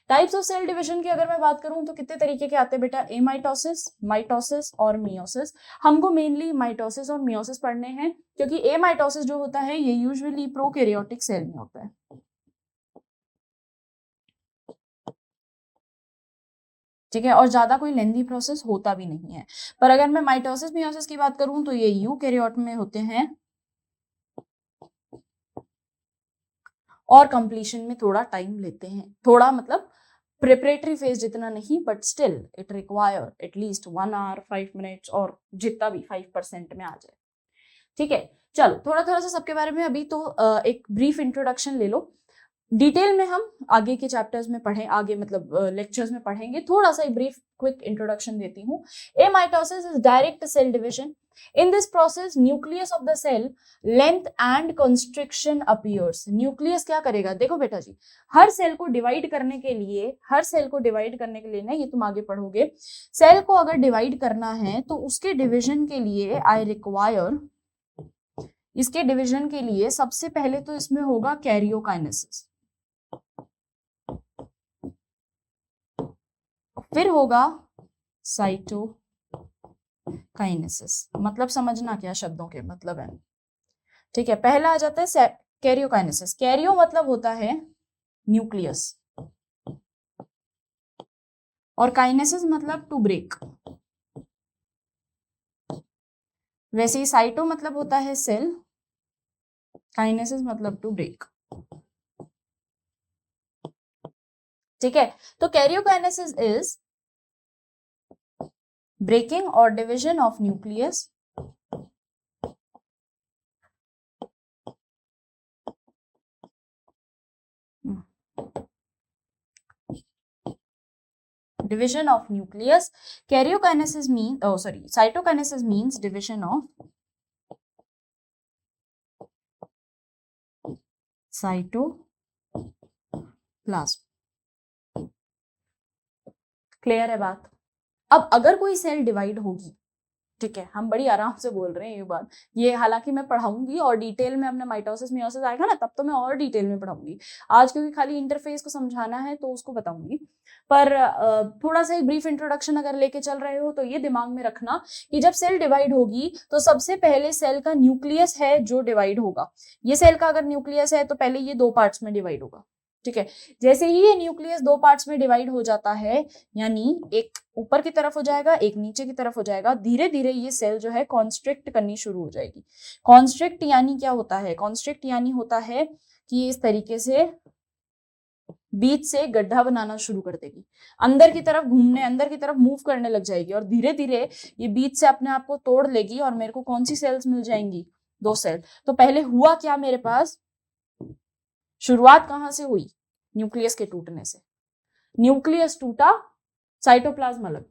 टाइप्स ऑफ सेल डिवीजन की अगर मैं बात करूं तो कितने तरीके के आते हैं बेटा? एमाइटोसिस, माइटोसिस और मियोसिस। हमको मेनली माइटोसिस और मियोसिस पढ़ने हैं, क्योंकि एमाइटोसिस जो होता है ये यूजुअली प्रोकैरियोटिक सेल में होता है, ठीक है। और ज्यादा कोई लेंदी प्रोसेस होता भी नहीं है। पर अगर मैं माइटोसिस मियोसिस की बात करूं तो ये यूकैरियोट में होते हैं और कंप्लीशन में थोड़ा टाइम लेते हैं। थोड़ा मतलब प्रिपरेटरी फेज जितना नहीं, but still it require at least 1 hour 5 minutes और जितना भी 5% में आ जाए, ठीक है। चलो थोड़ा थोड़ा सा सबके बारे में अभी तो एक ब्रीफ इंट्रोडक्शन ले लो। डिटेल में हम आगे के चैप्टर्स में पढ़ें, आगे मतलब लेक्चर्स में पढ़ेंगे। थोड़ा सा ब्रीफ क्विक इंट्रोडक्शन देती हूँ। Amitosis is direct cell division. In this process, nucleus of the cell length and constriction appears. Nucleus क्या करेगा? देखो बेटा जी, हर सेल को डिवाइड करने के लिए, हर सेल को डिवाइड करने के लिए ना, ये तुम आगे पढ़ोगे, सेल को अगर डिवाइड करना है तो उसके डिवीजन के लिए आई रिक्वायर, इसके डिवीजन के लिए सबसे पहले तो इसमें होगा कैरियोकाइनेसिस, फिर होगा साइटोकाइनेसिस। मतलब समझना क्या शब्दों के मतलब है, ठीक है। पहला आ जाता है कैरियोकाइनेसिस। कैरियो मतलब होता है न्यूक्लियस और काइनेसिस मतलब टू ब्रेक। वैसे ही साइटो मतलब होता है सेल, काइनेसिस मतलब टू ब्रेक, ठीक है। तो कैरियोकाइनेसिस इज ब्रेकिंग और division of nucleus division of nucleus. Karyokinesis means, oh sorry, cytokinesis means division of cytoplasm. Clear है बात? अब अगर कोई सेल डिवाइड होगी, ठीक है, हम बड़ी आराम से बोल रहे हैं ये बात, ये हालांकि मैं पढ़ाऊंगी और डिटेल में अपना माइटोसिस मियोसिस आएगा ना तब तो मैं और डिटेल में पढ़ाऊंगी। आज क्योंकि खाली इंटरफेस को समझाना है तो उसको बताऊंगी, पर थोड़ा सा एक ब्रीफ इंट्रोडक्शन अगर लेके चल रहे हो तो ये दिमाग में रखना कि जब सेल डिवाइड होगी तो सबसे पहले सेल का न्यूक्लियस है जो डिवाइड होगा। ये सेल का अगर न्यूक्लियस है तो पहले ये 2 पार्ट्स में डिवाइड होगा, ठीक है। जैसे ही ये न्यूक्लियस दो पार्ट्स में डिवाइड हो जाता है, यानी एक ऊपर की तरफ हो जाएगा, एक नीचे की तरफ हो जाएगा, धीरे धीरे ये सेल जो है कॉन्स्ट्रिक्ट करनी शुरू हो जाएगी। कॉन्स्ट्रिक्ट यानी क्या होता है? कॉन्स्ट्रिक्ट यानी होता है कि इस तरीके से बीच से गड्ढा बनाना शुरू कर देगी, अंदर की तरफ घूमने, अंदर की तरफ मूव करने लग जाएगी, और धीरे धीरे ये बीच से अपने आप को तोड़ लेगी, और मेरे को कौन सी सेल्स मिल जाएंगी? दो सेल। तो पहले हुआ क्या मेरे पास? शुरुआत कहां से हुई? न्यूक्लियस के टूटने से। न्यूक्लियस टूटा, साइटोप्लाज्म अलग।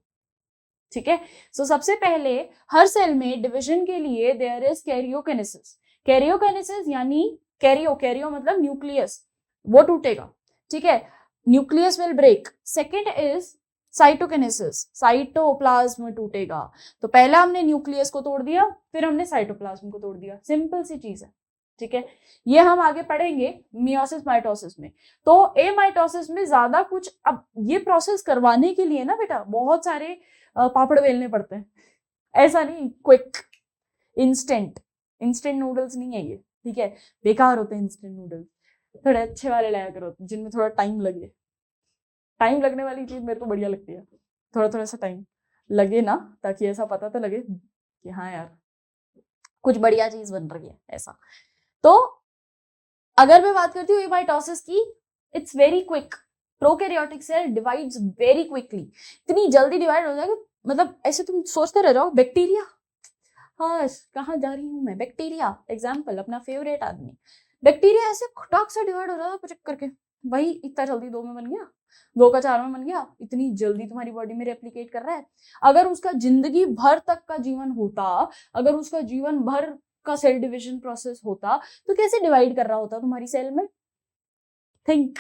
ठीक है। सो सबसे पहले हर सेल में डिवीजन के लिए देयर इज कैरियोकाइनेसिस। कैरियोकाइनेसिस यानी कैरियो मतलब न्यूक्लियस, वो टूटेगा। ठीक है, nucleus will break. Second is cytokinesis, cytoplasm टूटेगा। तो पहला हमने न्यूक्लियस को तोड़ दिया, फिर हमने साइटोप्लाज्म को तोड़ दिया। सिंपल सी चीज है। ठीक है, ये हम आगे पढ़ेंगे मियोसिस माइटोसिस में। तो ए माइटोसिस में ज्यादा कुछ, अब ये प्रोसेस करवाने के लिए ना बेटा बहुत सारे पापड़ बेलने पड़ते हैं। ऐसा नहीं क्विक इंस्टेंट नूडल्स नहीं है ये। ठीक है, बेकार होते हैं इंस्टेंट नूडल्स। थोड़े अच्छे वाले लाया करो जिनमें थोड़ा टाइम लगे। टाइम लगने वाली चीज मेरे को बढ़िया लगती है, थोड़ा थोड़ा सा टाइम लगे ना, ताकि ऐसा पता तो लगे कि हाँ यार कुछ बढ़िया चीज बन रही है ऐसा। तो अगर मैं बात करती हूँ माइटोसिस की, it's very quick. Prokaryotic cell divides very quickly, इतनी जल्दी डिवाइड हो जाएगा, मतलब ऐसे तुम सोचते रह जाओ बैक्टीरिया, हाँ कहाँ जा रही हूँ मैं, बैक्टीरिया एग्जाम्पल, अपना फेवरेट आदमी। बैक्टीरिया ऐसे खटाक से डिवाइड हो रहा था पचक करके, भाई इतना जल्दी दो में बन गया, दो का चार में बन गया, इतनी जल्दी तुम्हारी बॉडी में रेप्लिकेट कर रहा है। अगर उसका जिंदगी भर तक का जीवन होता, अगर उसका जीवन भर का सेल डिविजन प्रोसेस होता, तो कैसे डिवाइड कर रहा होता तुम्हारी सेल में? थिंक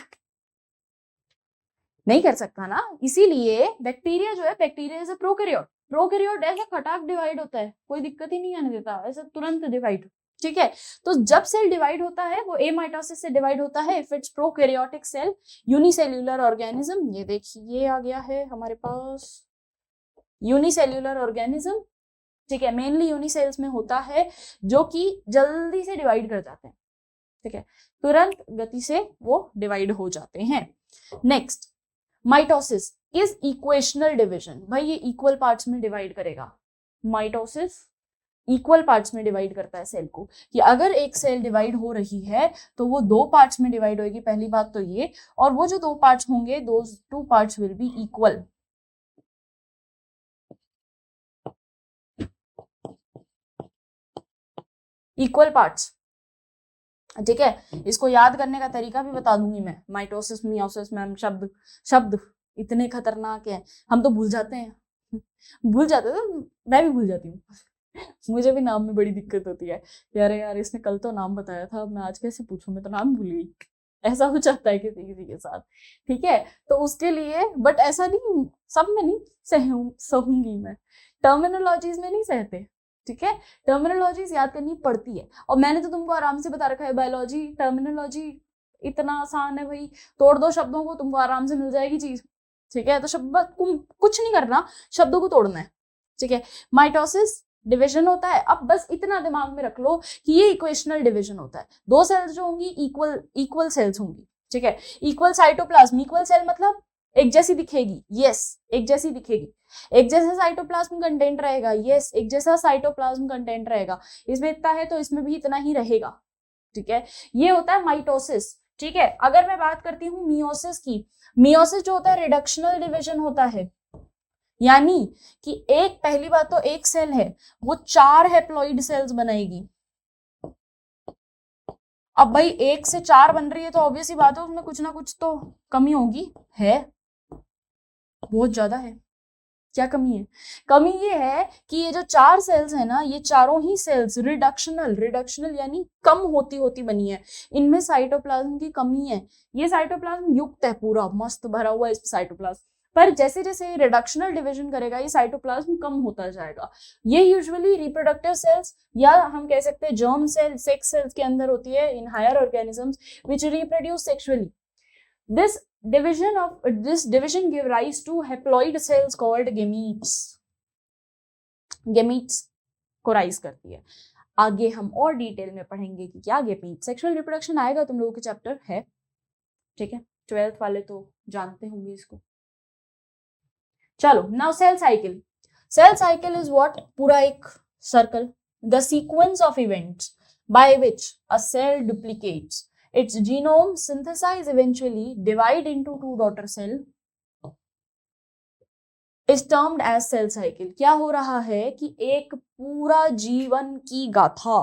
नहीं कर सकता ना। इसीलिए बैक्टीरिया जो है, bacteria is a prokaryote. Prokaryote ऐसा खटाक डिवाइड होता है, कोई दिक्कत ही नहीं आने देता, ऐसा तुरंत डिवाइड। ठीक है, तो जब सेल डिवाइड होता है वो ए माइटोसिस से डिवाइड होता है if it's prokaryotic cell, unicellular organism. ये देखिए आ गया है हमारे पास यूनिसेल्युलर ऑर्गेनिज्म। ठीक है, मेनली यूनिसेल्स में होता है, जो कि जल्दी से डिवाइड कर जाते हैं। ठीक है, तुरंत गति से वो डिवाइड हो जाते हैं। Next, mitosis is equational division. भाई ये इक्वल पार्ट्स में डिवाइड करेगा। माइटोसिस इक्वल पार्ट्स में डिवाइड करता है सेल को, कि अगर एक सेल डिवाइड हो रही है तो वो दो पार्ट्स में डिवाइड होगी, पहली बात तो ये, और वो जो दो पार्ट्स होंगे, those two parts will be equal. Equal parts. ठीक है, इसको याद करने का तरीका भी बता दूंगी मैं। माइटोसिस, मियोसिस, मैम शब्द शब्द इतने खतरनाक हैं, हम तो भूल जाते हैं। भूल जाते हैं, मैं भी भूल जाती हूँ। मुझे भी नाम में बड़ी दिक्कत होती है, यार यार इसने कल तो नाम बताया था, मैं आज कैसे पूछूं, मैं तो नाम भूल गई। ऐसा हो जाता है किसी किसी के साथ। ठीक है, तो उसके लिए, बट ऐसा नहीं, सब में नहीं सहूंगी मैं, टर्मिनोलॉजीज में नहीं सहते। ठीक है, टर्मिनोलॉजीज याद करनी पड़ती है, और मैंने तो तुमको आराम से बता रखा है, बायोलॉजी टर्मिनोलॉजी इतना आसान है भाई, तोड़ दो शब्दों को, तुमको आराम से मिल जाएगी चीज। ठीक है, तो शब्द कुछ नहीं करना, शब्दों को तोड़ना है। ठीक है, माइटोसिस डिवीजन होता है। अब बस इतना दिमाग में रख लो कि ये इक्वेशनल डिवीजन होता है, दो सेल्स जो होंगी इक्वल सेल्स होंगी। ठीक है, इक्वल साइटोप्लाज्म, इक्वल सेल मतलब एक जैसी दिखेगी, यस एक जैसी दिखेगी, एक जैसा साइटोप्लाज्म कंटेंट रहेगा, यस एक जैसा साइटोप्लाज्म कंटेंट रहेगा, इसमें इतना है तो इसमें भी इतना ही रहेगा। ठीक है, ये होता है माइटोसिस। ठीक है, अगर मैं बात करती हूँ मियोसिस की, मियोसिस जो होता है रिडक्शनल डिवीजन होता है, यानी कि एक, पहली बात तो एक सेल है वो चार हैप्लॉइड सेल्स बनाएगी। अब भाई एक से चार बन रही है तो ऑब्वियस ही बात है उसमें कुछ ना कुछ तो कमी होगी, है बहुत ज्यादा है। क्या कमी है? कमी ये है कि ये जो चार सेल्स है ना, ये चारों ही सेल्स रिडक्शनल यानी कम होती होती बनी है, इनमें साइटोप्लाज्म की कमी है। ये साइटोप्लाज्म युक्त है, पूरा मस्त भरा हुआ है इस साइटोप्लाज्म, पर जैसे जैसे रिडक्शनल डिवीजन करेगा ये साइटोप्लाज्म कम होता जाएगा। ये यूजुअली रिप्रोडक्टिव सेल्स, या हम कह सकते हैं जर्म सेल, सेक्स सेल्स के अंदर होती है in higher organisms which reproduce sexually. This division give rise to haploid cells called gametes. Gametes को राइज करती है। आगे हम और डिटेल में पढ़ेंगे कि क्या गेमीट, सेक्सुअल रिप्रोडक्शन आएगा तुम लोगों के चैप्टर है। ठीक है, 12th वाले तो जानते होंगे इसको। चलो, now cell cycle. Cell cycle is what, पूरा एक circle, the sequence of events by which a cell duplicates its genome, synthesize, eventually divide into two daughter cell, is termed as cell cycle। क्या हो रहा है कि एक पूरा जीवन की गाथा,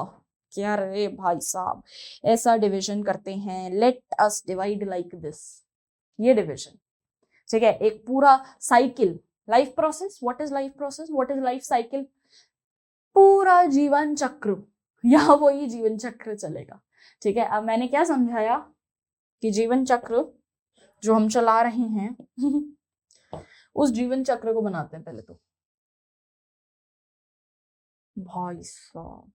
क्या रे भाई साहब, ऐसा डिविजन करते हैं, let us divide like this, ये डिविजन, ठीक है, एक पूरा cycle, life process, what is life process, what is life cycle, पूरा जीवन चक्र, या वही जीवन चक्र चलेगा। ठीक है, अब मैंने क्या समझाया कि जीवन चक्र जो हम चला रहे हैं उस जीवन चक्र को बनाते हैं पहले तो। भाई साहब,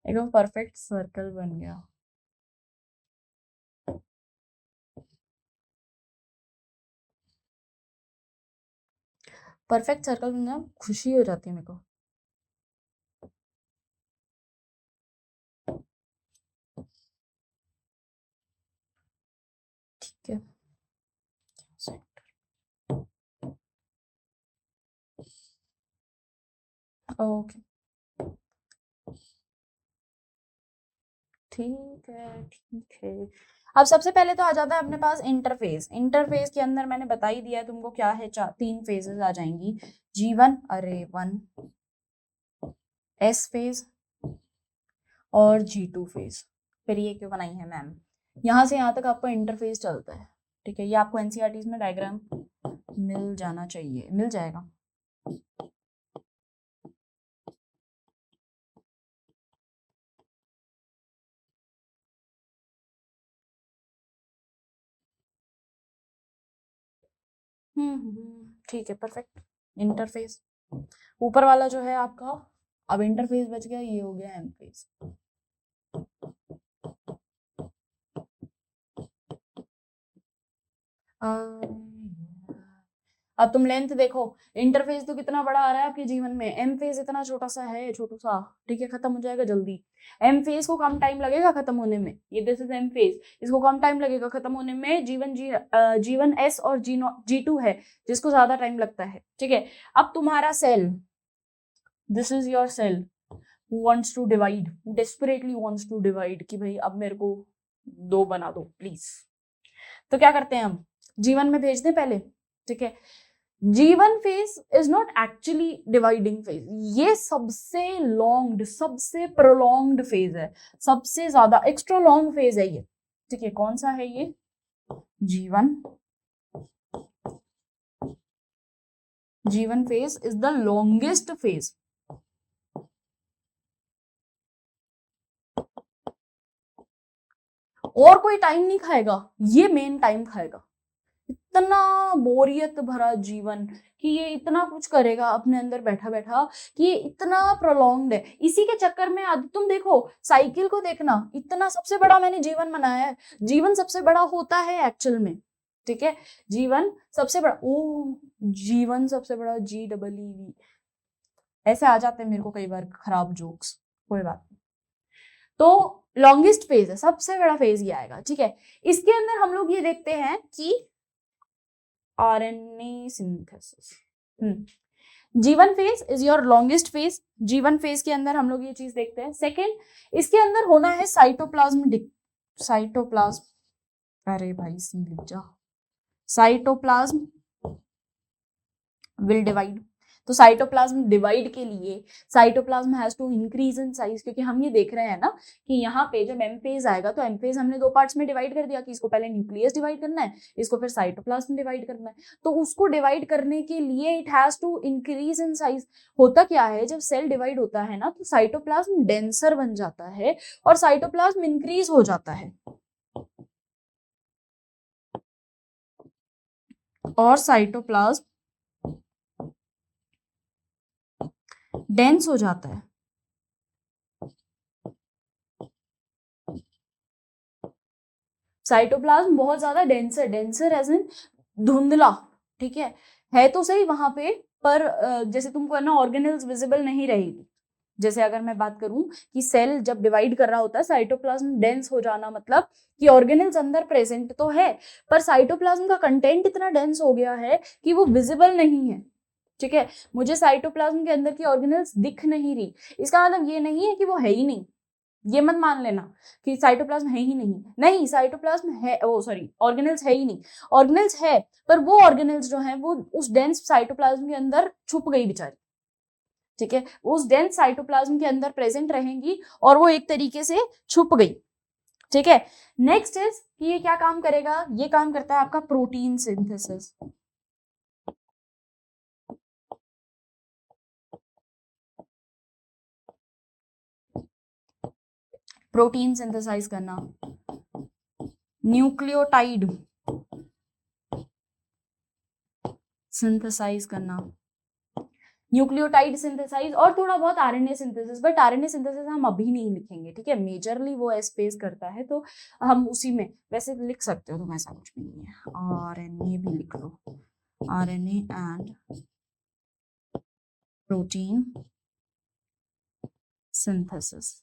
एकदम परफेक्ट सर्कल बन गया। परफेक्ट सर्कल बन गया, खुशी हो जाती है मेरे को। ठीक है, ओके, ठीक है, ठीक है। अब सबसे पहले तो आ जाता है अपने पास इंटरफेस। इंटरफेस के अंदर मैंने बता ही दिया है तुमको क्या है, तीन फेजेस आ जाएंगी, G1 अरे 1, S फेज और G2 फेज। फिर ये क्यों बनाई है मैम, यहाँ से यहाँ तक आपका इंटरफेस चलता है। ठीक है, ये आपको एनसीईआरटी में डायग्राम मिल जाना चाहिए, मिल जाएगा। ठीक है, परफेक्ट। इंटरफेस ऊपर वाला जो है आपका, अब इंटरफेस बच गया, ये हो गया एम फेज। अब तुम लेंथ देखो, इंटरफेस तो कितना बड़ा आ रहा है आपके जीवन में, एम फेज इतना छोटा सा है, छोटा सा, ठीक है, खत्म हो जाएगा जल्दी। एम फेज को कम टाइम लगेगा खत्म होने में, ये दिस इज एम फेज, इसको कम टाइम लगेगा खत्म होने में। जीवन एस और G2 है जिसको ज्यादा टाइम लगता है। ठीक है, अब तुम्हारा cell, this is your cell who wants to divide, who desperately wants to divide, कि भाई अब मेरे को 2 बना दो प्लीज। तो क्या करते हैं हम, जीवन में भेज दें पहले। ठीक है, जीवन phase is not actually dividing phase, ये सबसे लॉन्ग्ड, सबसे प्रोलॉन्ग्ड फेज है, सबसे ज्यादा एक्स्ट्रा लॉन्ग फेज है ये। ठीक है, कौन सा है ये, जीवन। जीवन phase is the longest phase. और कोई टाइम नहीं खाएगा, ये मेन टाइम खाएगा। इतना बोरियत भरा जीवन कि ये इतना कुछ करेगा अपने अंदर बैठा बैठा कि ये इतना प्रोलॉन्ग्ड है। इसी के चक्कर में आज तुम देखो साइकिल को, देखना इतना सबसे बड़ा मैंने जीवन बनाया है। जीवन सबसे बड़ा होता है एक्चुअल में। ठीक है, जीवन सबसे बड़ा, ओ जीवन सबसे बड़ा, GEEV, ऐसे आ जाते हैं मेरे को कई बार खराब जोक्स, कोई बात नहीं। तो लॉन्गेस्ट फेज है, सबसे बड़ा फेज ये आएगा। ठीक है, इसके अंदर हम लोग ये देखते हैं कि RNA सिंथेसिस, जीवन phase is your longest phase. जीवन फेज के अंदर हम लोग ये चीज देखते हैं। सेकेंड, इसके अंदर होना है साइटोप्लाज्म, अरे भाई सी लिख जा, साइटोप्लाज्म विल डिवाइड। तो साइटोप्लाज्म डिवाइड के लिए cytoplasm has to increase in size, क्योंकि हम ये देख रहे हैं ना कि यहाँ पे जब एम फेज आएगा तो एम फेज हमने 2 पार्ट्स में डिवाइड कर दिया कि इसको पहले न्यूक्लियस डिवाइड करना है, इसको फिर साइटोप्लाज्म डिवाइड करना है। तो उसको डिवाइड करने के लिए it has to increase in size. होता क्या है, जब सेल डिवाइड होता है ना तो साइटोप्लाज्म डेंसर बन जाता है और साइटोप्लाज्म इंक्रीज हो जाता है, और साइटोप्लाज्म डेंस हो जाता है। साइटोप्लाज्म बहुत ज्यादा डेंसर, डेंसर एज इन धुंधला। ठीक है तो सही वहां पे, पर जैसे तुमको है ना ऑर्गेनेल्स विजिबल नहीं रहेगी, जैसे अगर मैं बात करूं कि सेल जब डिवाइड कर रहा होता है, साइटोप्लाज्म डेंस हो जाना मतलब कि ऑर्गेनेल्स अंदर प्रेजेंट तो है पर साइटोप्लाज्म का कंटेंट इतना डेंस हो गया है कि वो विजिबल नहीं है। ठीक है, मुझे साइटोप्लाज्म के अंदर की ऑर्गेनेल्स दिख नहीं रही, इसका मतलब ये नहीं है कि वो है ही नहीं। ये मत मान लेना कि साइटोप्लाज्म है ही नहीं, नहीं साइटोप्लाज्म है, ओ सॉरी ऑर्गेनेल्स है ही नहीं, ऑर्गेनेल्स है पर वो ऑर्गेनेल्स जो है वो उस डेंस साइटोप्लाज्म के अंदर छुप गई बेचारी। ठीक है, उस डेंस साइटोप्लाज्म के अंदर प्रेजेंट रहेंगी और वो एक तरीके से छुप गई। ठीक है, नेक्स्ट इज कि ये क्या काम करेगा, ये काम करता है आपका प्रोटीन सिंथेसिस। प्रोटीन सिंथेसाइज करना, न्यूक्लियोटाइड सिंथेसाइज करना, न्यूक्लियोटाइड सिंथेसाइज और थोड़ा बहुत RNA synthesis, but RNA synthesis हम अभी नहीं लिखेंगे। ठीक है, मेजरली वो एस्पेस करता है तो हम उसी में वैसे लिख सकते हो, तो ऐसा कुछ भी नहीं है, आरएनए भी लिख लो, आरएनए एंड प्रोटीन सिंथेसिस।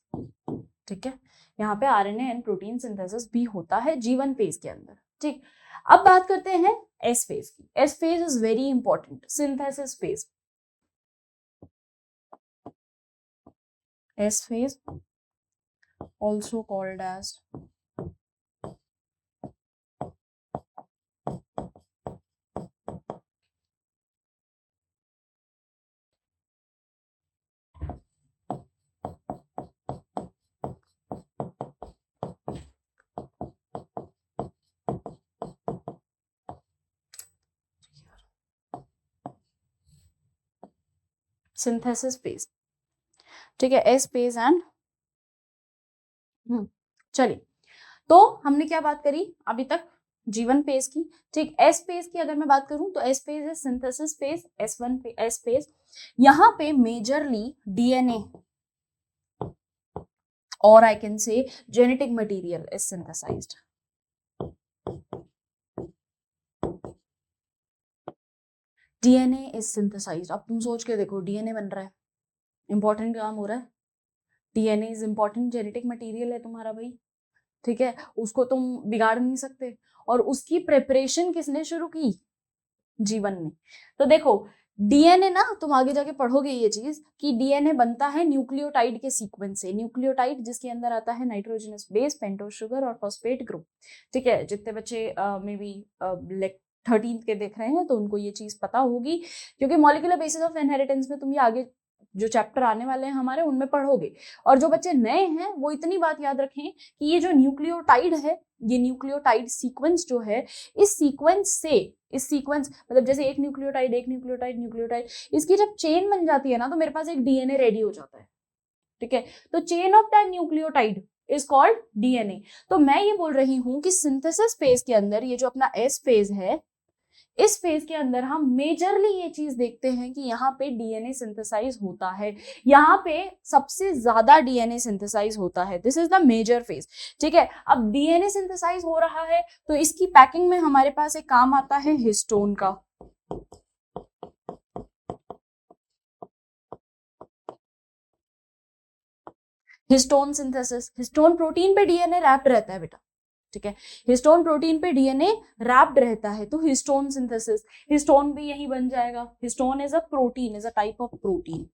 ठीक है, यहाँ पे आरएनए एंड प्रोटीन सिंथेसिस भी होता है जीवन फेज के अंदर। ठीक, अब बात करते हैं एस फेज की। S phase is very important, synthesis phase. S phase, also called as synthesis phase। ठीक है, S phase एंड चलिए, तो हमने क्या बात करी अभी तक, जीवन फेज की। ठीक, एस फेज की अगर मैं बात करूं तो एस फेज है synthesis phase, S1 S phase. यहां पे मेजरली डीएनए और I can say genetic material is synthesized. DNA is synthesized. अब तुम सोच के देखो, डीएनए बन रहा है, इंपॉर्टेंट काम हो रहा है, DNA is important genetic material है तुम्हारा भाई। ठीक है, उसको तुम बिगाड़ नहीं सकते, और उसकी प्रिपरेशन किसने शुरू की, जीवन में। तो देखो डीएनए ना, तुम आगे जाके पढ़ोगे ये चीज कि डीएनए बनता है न्यूक्लियोटाइड के सीक्वेंस से, न्यूक्लियोटाइड जिसके अंदर आता है नाइट्रोजनस बेस, पेंटोज शुगर और फॉस्फेट ग्रुप। ठीक है, जितने बच्चे मे बी 13th के देख रहे हैं तो उनको ये चीज पता होगी, क्योंकि मॉलिक्यूलर बेसिस ऑफ इनहेरिटेंस में तुम ये आगे जो चैप्टर आने वाले हैं हमारे उनमें पढ़ोगे। और जो बच्चे नए हैं वो इतनी बात याद रखें कि ये जो न्यूक्लियोटाइड है, ये न्यूक्लियोटाइड सीक्वेंस जो है, इस सीक्वेंस मतलब जैसे एक न्यूक्लियोटाइड एक न्यूक्लियोटाइड न्यूक्लियोटाइड, इसकी जब चेन बन जाती है ना तो मेरे पास एक डीएनए रेडी हो जाता है। ठीक है, तो chain of that nucleotide is called DNA. तो मैं ये बोल रही हूं कि सिंथेसिस फेज के अंदर ये जो अपना एस फेज है, इस फेज के अंदर हम मेजरली ये चीज देखते हैं कि यहाँ पे डीएनए सिंथेसाइज होता है, यहाँ पे सबसे ज्यादा डीएनए सिंथेसाइज होता है। This is the major phase. ठीक है, अब डीएनए सिंथेसाइज हो रहा है तो इसकी पैकिंग में हमारे पास एक काम आता है हिस्टोन का। हिस्टोन सिंथेसिस, हिस्टोन प्रोटीन पे डीएनए रैप्ड रहता है बेटा। ठीक है, हिस्टोन प्रोटीन पे डीएनए रैप्ड रहता है तो हिस्टोन सिंथेसिस, हिस्टोन भी यही बन जाएगा। Histone is a protein, is a type of protein.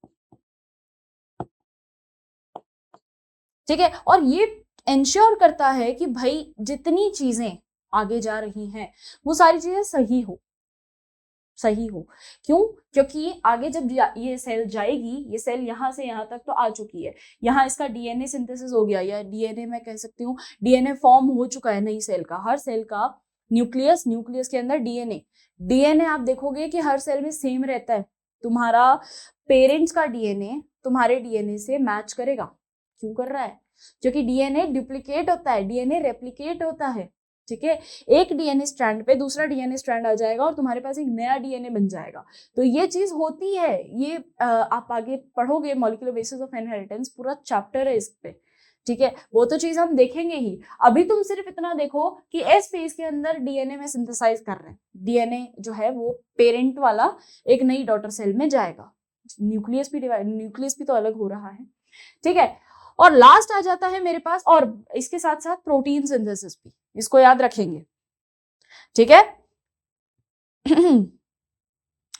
ठीक है, और ये इंश्योर करता है कि भाई जितनी चीजें आगे जा रही हैं वो सारी चीजें सही हो, सही हो। क्यों, क्योंकि आगे जब ये सेल जाएगी, ये सेल यहाँ से यहाँ तक तो आ चुकी है, यहाँ इसका डीएनए सिंथेसिस हो गया, या डीएनए मैं कह सकती हूँ डीएनए फॉर्म हो चुका है नई सेल का। हर सेल का न्यूक्लियस, न्यूक्लियस के अंदर डीएनए, डीएनए आप देखोगे कि हर सेल में सेम रहता है। तुम्हारा पेरेंट्स का डीएनए तुम्हारे डीएनए से मैच करेगा। क्यों कर रहा है, क्योंकि डीएनए डुप्लीकेट होता है, डीएनए रेप्लिकेट होता है। ठीक है, एक डीएनए स्ट्रैंड पे दूसरा डीएनए स्ट्रैंड आ जाएगा और तुम्हारे पास एक नया डीएनए बन जाएगा। तो ये चीज होती है, ये आप आगे पढ़ोगे, मॉलिक्यूलर बेसिस ऑफ इनहेरिटेंस पूरा चैप्टर है इस पे। ठीक है, वो तो चीज हम देखेंगे ही। अभी तुम सिर्फ इतना देखो कि एस फेज के अंदर डीएनए में सिंथेसाइज कर रहे हैं, डीएनए जो है वो पेरेंट वाला एक नई डॉटर सेल में जाएगा। न्यूक्लियस भी तो अलग हो रहा है, ठीक है। और लास्ट आ जाता है मेरे पास, और इसके साथ साथ प्रोटीन सिंथेसिस भी, इसको याद रखेंगे, ठीक है।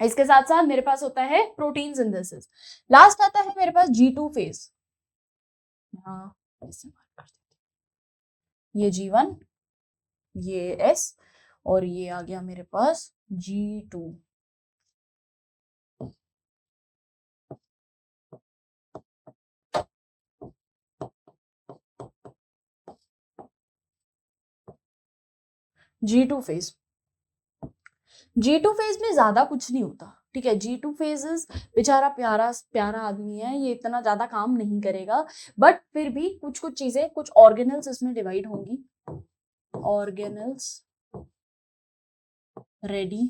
इसके साथ साथ मेरे पास होता है प्रोटीन सिंथेसिस। लास्ट आता है मेरे पास G2 फेज, ये G1, ये S, और ये आ गया मेरे पास G2। G2 phase, G2 phase में ज्यादा कुछ नहीं होता, ठीक है। G2 फेजेस बेचारा प्यारा प्यारा आदमी है, ये इतना ज्यादा काम नहीं करेगा, बट फिर भी कुछ कुछ चीजें, कुछ ऑर्गेनल्स इसमें डिवाइड होंगी, organelles ready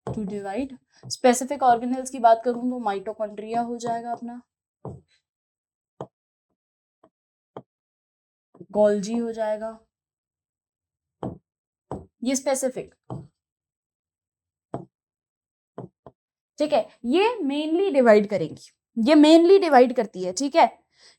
to divide. Specific organelles की बात करूं तो माइटोकॉन्ड्रिया हो जाएगा अपना, गोल्जी हो जाएगा, ये स्पेसिफिक, ठीक है। ये मेनली डिवाइड करेंगी, ये मेनली डिवाइड करती है, ठीक है।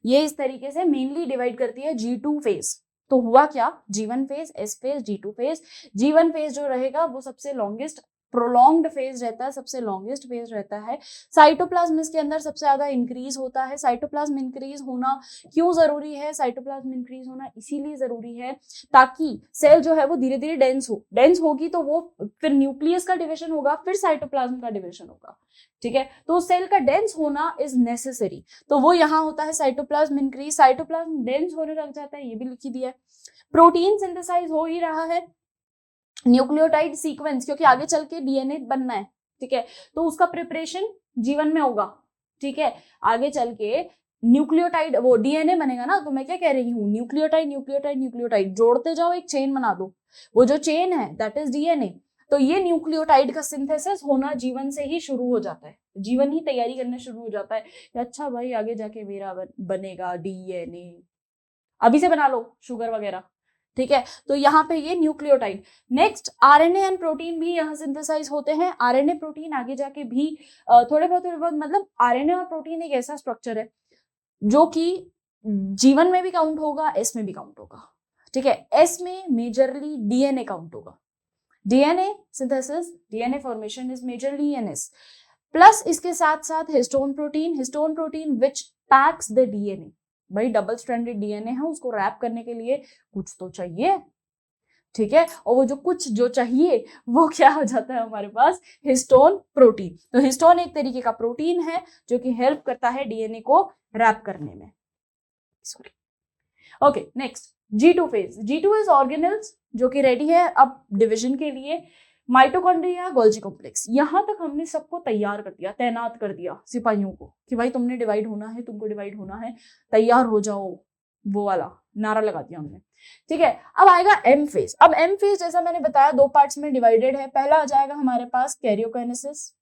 ये इस तरीके से मेनली डिवाइड करती है G2 फेज। तो हुआ क्या, G1 phase, S phase, G2 phase. G1 phase जो रहेगा वो सबसे लॉन्गेस्ट प्रोलॉन्ग्ड फेज रहता है, सबसे लॉन्गेस्ट फेज रहता है। साइटोप्लाज्म इसके अंदर सबसे ज्यादा इंक्रीज होता है। साइटोप्लाज्म इंक्रीज होना क्यों जरूरी है, साइटोप्लाज्म इंक्रीज होना इसीलिए जरूरी है ताकि सेल जो है वो धीरे धीरे डेंस होगी तो वो फिर न्यूक्लियस का डिविजन होगा, फिर साइटोप्लाज्म का डिविजन होगा, ठीक है। तो सेल का डेंस होना इज नेसेसरी, तो वो यहाँ होता है साइटोप्लाज्म इंक्रीज, साइटोप्लाज्म डेंस होने लग जाता है, ये भी लिखी दिया है। प्रोटीन सिंथेसाइज हो ही रहा है, न्यूक्लियोटाइड सीक्वेंस, क्योंकि आगे चल के डीएनए बनना है, ठीक है। तो उसका प्रिपरेशन जीवन में होगा, ठीक है। आगे चल के न्यूक्लियोटाइड वो डीएनए बनेगा ना, तो मैं क्या कह रही हूँ, न्यूक्लियोटाइड न्यूक्लियोटाइड न्यूक्लियोटाइड जोड़ते जाओ, एक चेन बना दो, वो जो चेन है दैट इज डीएनए। तो ये न्यूक्लियोटाइड का सिंथेसिस होना जीवन से ही शुरू हो जाता है, जीवन ही तैयारी करना शुरू हो जाता है। अच्छा भाई आगे जाके मेरा बनेगा डीएनए, अभी से बना लो शुगर वगैरह, ठीक है। तो यहाँ पे ये nucleotide. Next RNA and protein भी यहाँ सिंथेसाइज होते हैं। आरएनए प्रोटीन आगे जाके भी थोड़े बहुत मतलब आरएनए और प्रोटीन एक ऐसा स्ट्रक्चर है जो कि जीवन में भी काउंट होगा, एस में भी काउंट होगा, ठीक है। एस में मेजरली डीएनए काउंट होगा, DNA synthesis, DNA formation is majorly in S. Plus इसके साथ साथ histone protein which PACS the DNA. भाई डबल स्ट्रैंडेड डीएनए है, उसको रैप करने के लिए कुछ तो चाहिए, ठीक है। और वो जो कुछ जो चाहिए वो क्या हो जाता है हमारे पास, हिस्टोन प्रोटीन। तो हिस्टोन एक तरीके का प्रोटीन है जो कि हेल्प करता है डीएनए को रैप करने में। Okay next G2 phase. G2 is organelles जो कि रेडी है अब डिविजन के लिए। माइटोकॉन्ड्रिया, गोल्जी कॉम्प्लेक्स, यहां तक हमने सबको तैयार कर दिया, तैनात कर दिया सिपाहियों को कि भाई तुमने डिवाइड होना है, तुमको डिवाइड होना है, तैयार हो जाओ, वो वाला नारा लगा दिया हमने, ठीक है। अब आएगा एम फेज। अब एम फेज जैसा मैंने बताया दो पार्ट्स में डिवाइडेड है। पहला आ जाएगा हमारे पास कैरियोकाइनेसिस,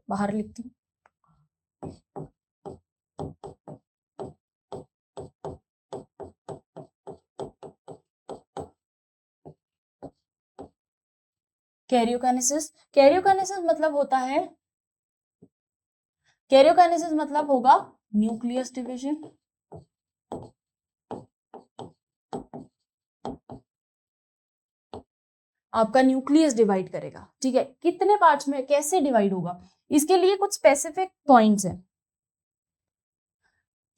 बाहर लिखती हूँ, कैरियोकाइनेसिस। कैरियोकाइनेसिस मतलब होता है, कैरियोकाइनेसिस मतलब होगा न्यूक्लियस डिवीजन। आपका न्यूक्लियस डिवाइड करेगा, ठीक है। कितने पार्ट्स में कैसे डिवाइड होगा, इसके लिए कुछ स्पेसिफिक पॉइंट्स हैं,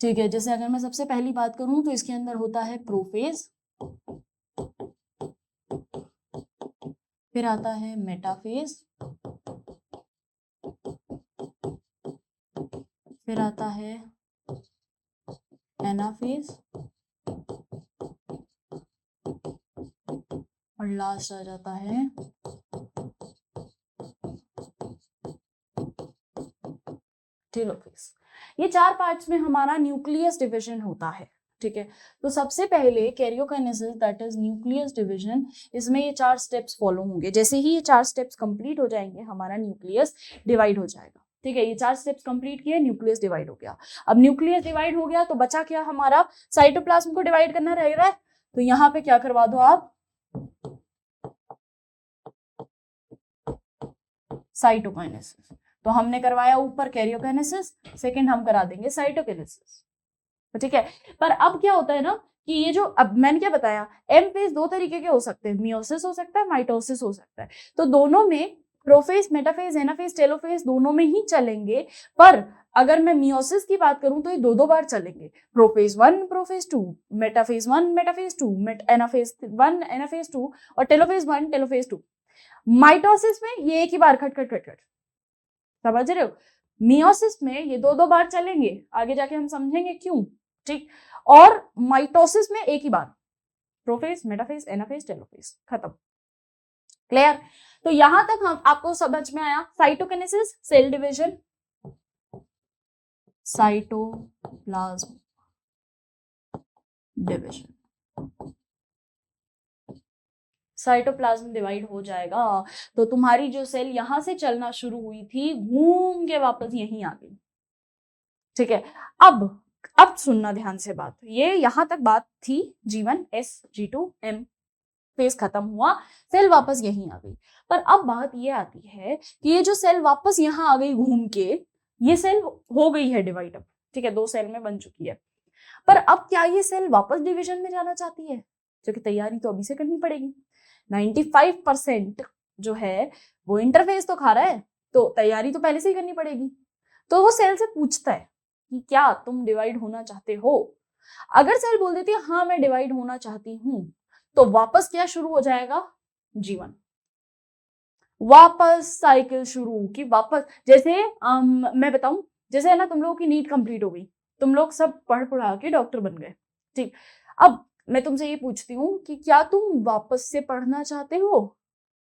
ठीक है। जैसे अगर मैं सबसे पहली बात करूं तो इसके अंदर होता है प्रोफेज, फिर आता है मेटाफेज, फिर आता है एनाफेज, और लास्ट आ जाता है टेलोफेज। ये चार पार्ट्स में हमारा न्यूक्लियस डिवीजन होता है, ठीक है। तो सबसे पहले karyokinesis that is nucleus division, इसमें ये चार स्टेप्स फॉलो होंगे। जैसे ही ये चार स्टेप्स कंप्लीट हो जाएंगे हमारा न्यूक्लियस डिवाइड हो जाएगा, ठीक है। ये चार स्टेप्स कंप्लीट किए, न्यूक्लियस डिवाइड हो गया। अब न्यूक्लियस डिवाइड हो गया तो बचा क्या हमारा, साइटोप्लाज्म को डिवाइड करना रह रहा है। तो यहाँ पे क्या करवा दो आप, साइटोकाइनेसिस। तो हमने करवाया ऊपर कैरियोकाइनेसिस, सेकंड हम करा देंगे साइटोकाइनेसिस। ठीक है। पर अब क्या होता है ना कि ये जो, अब मैंने क्या बताया, एम फेज दो तरीके के हो सकते हैं, मियोसिस हो सकता है, माइटोसिस हो सकता है। तो दोनों में प्रोफेज, मेटाफेज, एनाफेज, टेलोफेज दोनों में ही चलेंगे। पर अगर मैं मियोसिस की बात करूं तो ये दो दो बार चलेंगे, prophase 1, prophase 2, metaphase 1, metaphase 2, anaphase 1, anaphase 2, और टेलोफेज 1, टेलोफेज 2। माइटोसिस में ये एक ही बार खट खट खट खट, समझ रहे हो। मियोसिस में ये दो दो बार चलेंगे, आगे जाके हम समझेंगे क्यों। ठीक। और माइटोसिस में एक ही बार, प्रोफेज, मेटाफेज, एनाफेज, टेलोफेज, खत्म। क्लियर। तो यहां तक हम आपको समझ में आया। Cytokinesis cell division, cytoplasm division, cytoplasm divide हो जाएगा तो तुम्हारी जो सेल यहां से चलना शुरू हुई थी घूम के वापस यहीं आ गई। ठीक है। अब सुनना ध्यान से बात, ये यहां तक बात थी G1 S G2 M, phase खत्म हुआ, सेल वापस यहीं आ गई। पर अब बात ये आती है कि ये जो सेल वापस यहां आ गई घूम के, ये सेल हो गई है डिवाइड अब। ठीक है, दो सेल में बन चुकी है। पर अब क्या ये सेल वापस डिवीजन में जाना चाहती है, क्योंकि तैयारी तो अभी से करनी पड़ेगी। 95% जो है वो इंटरफेस तो खा रहा है, तो तैयारी तो पहले से ही करनी पड़ेगी। तो वो सेल से पूछता है कि क्या तुम डिवाइड होना चाहते हो। अगर सेल बोल देती है हाँ मैं डिवाइड होना चाहती हूं, तो वापस क्या शुरू हो जाएगा, जीवन, वापस साइकिल शुरू की वापस। जैसे मैं बताऊं, जैसे है ना, तुम लोगों की नीट कंप्लीट हो गई, तुम लोग सब पढ़ पढ़ा के डॉक्टर बन गए। ठीक। अब मैं तुमसे ये पूछती हूँ कि क्या तुम वापस से पढ़ना चाहते हो,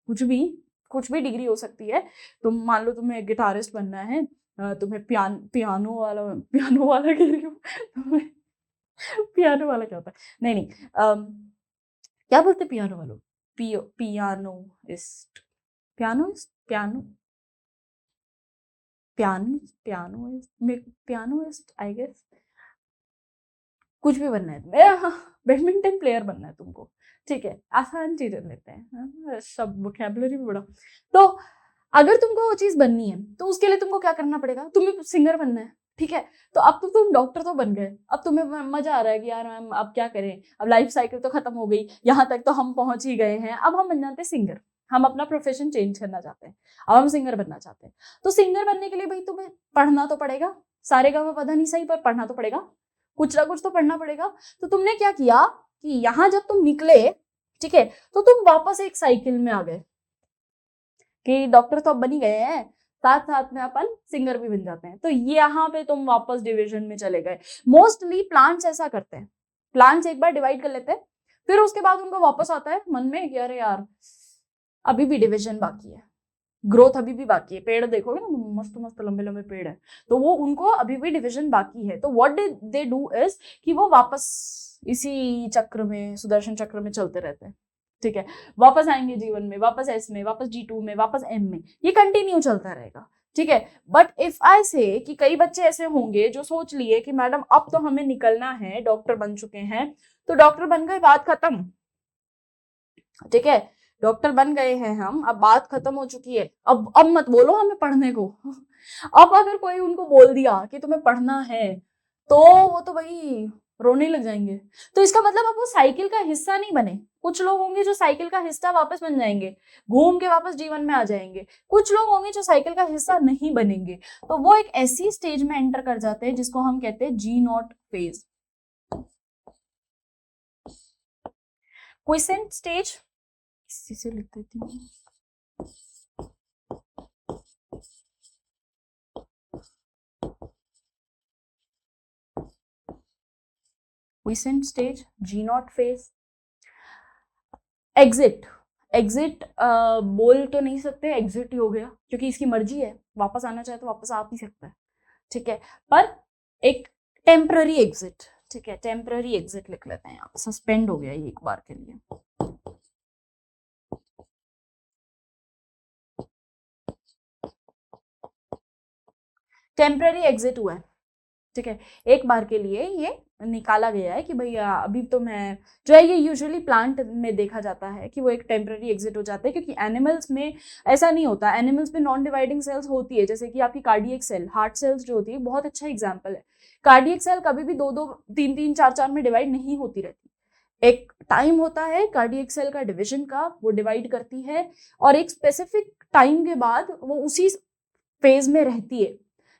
कुछ भी, कुछ भी डिग्री हो सकती है। तुम मान लो तुम्हें गिटारिस्ट बनना है, तुम्हें पियानो वाला कह रही हूँ तुम्हें पियानो वाला क्या होता है, नहीं नहीं, क्या बोलते पियानो वालों, पियानोइस्ट, पियानोइस्ट, पियानोइस्ट आई गेस। कुछ भी बनना है तुम्हें, बैडमिंटन प्लेयर बनना है तुमको। ठीक है, आसान चीजें लेते हैं, सब वोकैबुलरी भी बड़ा। तो अगर तुमको वो चीज बननी है तो उसके लिए तुमको क्या करना पड़ेगा, तुम्हें सिंगर बनना है। ठीक है, तो अब तो तुम डॉक्टर तो बन गए, अब तुम्हें मजा आ रहा है कि यार मैम अब क्या करें, अब लाइफ साइकिल तो खत्म हो गई, यहाँ तक तो हम पहुंच ही गए हैं, अब हम बन जाते हैं सिंगर। हम अपना प्रोफेशन चेंज करना चाहते हैं, अब हम सिंगर बनना चाहते हैं। तो सिंगर बनने के लिए भाई तुम्हें पढ़ना तो पड़ेगा, सारे गाँव पता नहीं सही पर पढ़ना तो पड़ेगा, कुछ ना कुछ तो पढ़ना पड़ेगा। तो तुमने क्या किया कि यहाँ जब तुम निकले, ठीक है, तो तुम वापस एक साइकिल में आ गए कि डॉक्टर तो अब बन ही गए हैं, साथ साथ में अपन सिंगर भी बन जाते हैं। तो यहाँ पे तुम वापस डिवीजन में चले गए। मोस्टली प्लांट्स ऐसा करते हैं, प्लांट्स एक बार डिवाइड कर लेते हैं, फिर उसके बाद उनको वापस आता है मन में कि अरे यार अभी भी डिवीजन बाकी है, ग्रोथ अभी भी बाकी है। पेड़ देखोगे ना, मस्त मस्त लंबे लंबे पेड़ है, तो वो उनको अभी भी डिवीजन बाकी है। तो व्हाट दे डू इज कि वो वापस इसी चक्र में, सुदर्शन चक्र में चलते रहते हैं। ठीक है, वापस आएंगे जीवन में, वापस एस में, वापस G2 में, वापस M में, ये कंटिन्यू चलता रहेगा। ठीक है। बट इफ आई से कि कई बच्चे ऐसे होंगे जो सोच लिए कि मैडम अब तो हमें निकलना है, डॉक्टर बन चुके हैं, तो डॉक्टर बन गए, बात खत्म। ठीक है, डॉक्टर बन गए हैं हम, अब बात खत्म हो चुकी है, अब मत बोलो हमें पढ़ने को। अब अगर कोई उनको बोल दिया कि तुम्हें पढ़ना है, तो वो तो भाई रोने लग जाएंगे। तो इसका मतलब अब वो साइकिल का हिस्सा नहीं बने। कुछ लोग होंगे जो साइकिल का हिस्सा वापस बन जाएंगे, घूम के वापस जीवन में आ जाएंगे। कुछ लोग होंगे जो साइकिल का हिस्सा नहीं बनेंगे, तो वो एक ऐसी स्टेज में एंटर कर जाते हैं जिसको हम कहते हैं G0 फेज, क्विसेंट स्टेज। इसी से लिख देती हूँ, quiescent stage, G0 phase. Exit, exit बोल तो नहीं सकते, एग्जिट ही हो गया, क्योंकि इसकी मर्जी है, वापस आना चाहे तो वापस आ भी सकता है। ठीक है, पर एक टेम्पररी एग्जिट। ठीक है, टेम्पररी एग्जिट लिख लेते हैं, यहाँ पे सस्पेंड हो गया ये एक बार के लिए। टेम्पररी एग्जिट हुआ है। ठीक है, एक बार के लिए ये निकाला गया है कि भैया अभी तो मैं जो है, ये यूजुअली प्लांट में देखा जाता है कि वो एक टेम्पररी एग्जिट हो जाता है, क्योंकि एनिमल्स में ऐसा नहीं होता। एनिमल्स में नॉन डिवाइडिंग सेल्स होती है, जैसे कि आपकी कार्डियक सेल, हार्ट सेल्स जो होती है, बहुत अच्छा एग्जाम्पल है। कार्डियक सेल कभी भी 2-2, 3-3, 4-4 में डिवाइड नहीं होती रहती। एक टाइम होता है कार्डियक सेल का डिवीजन का, वो डिवाइड करती है और एक स्पेसिफिक टाइम के बाद वो उसी फेज में रहती है।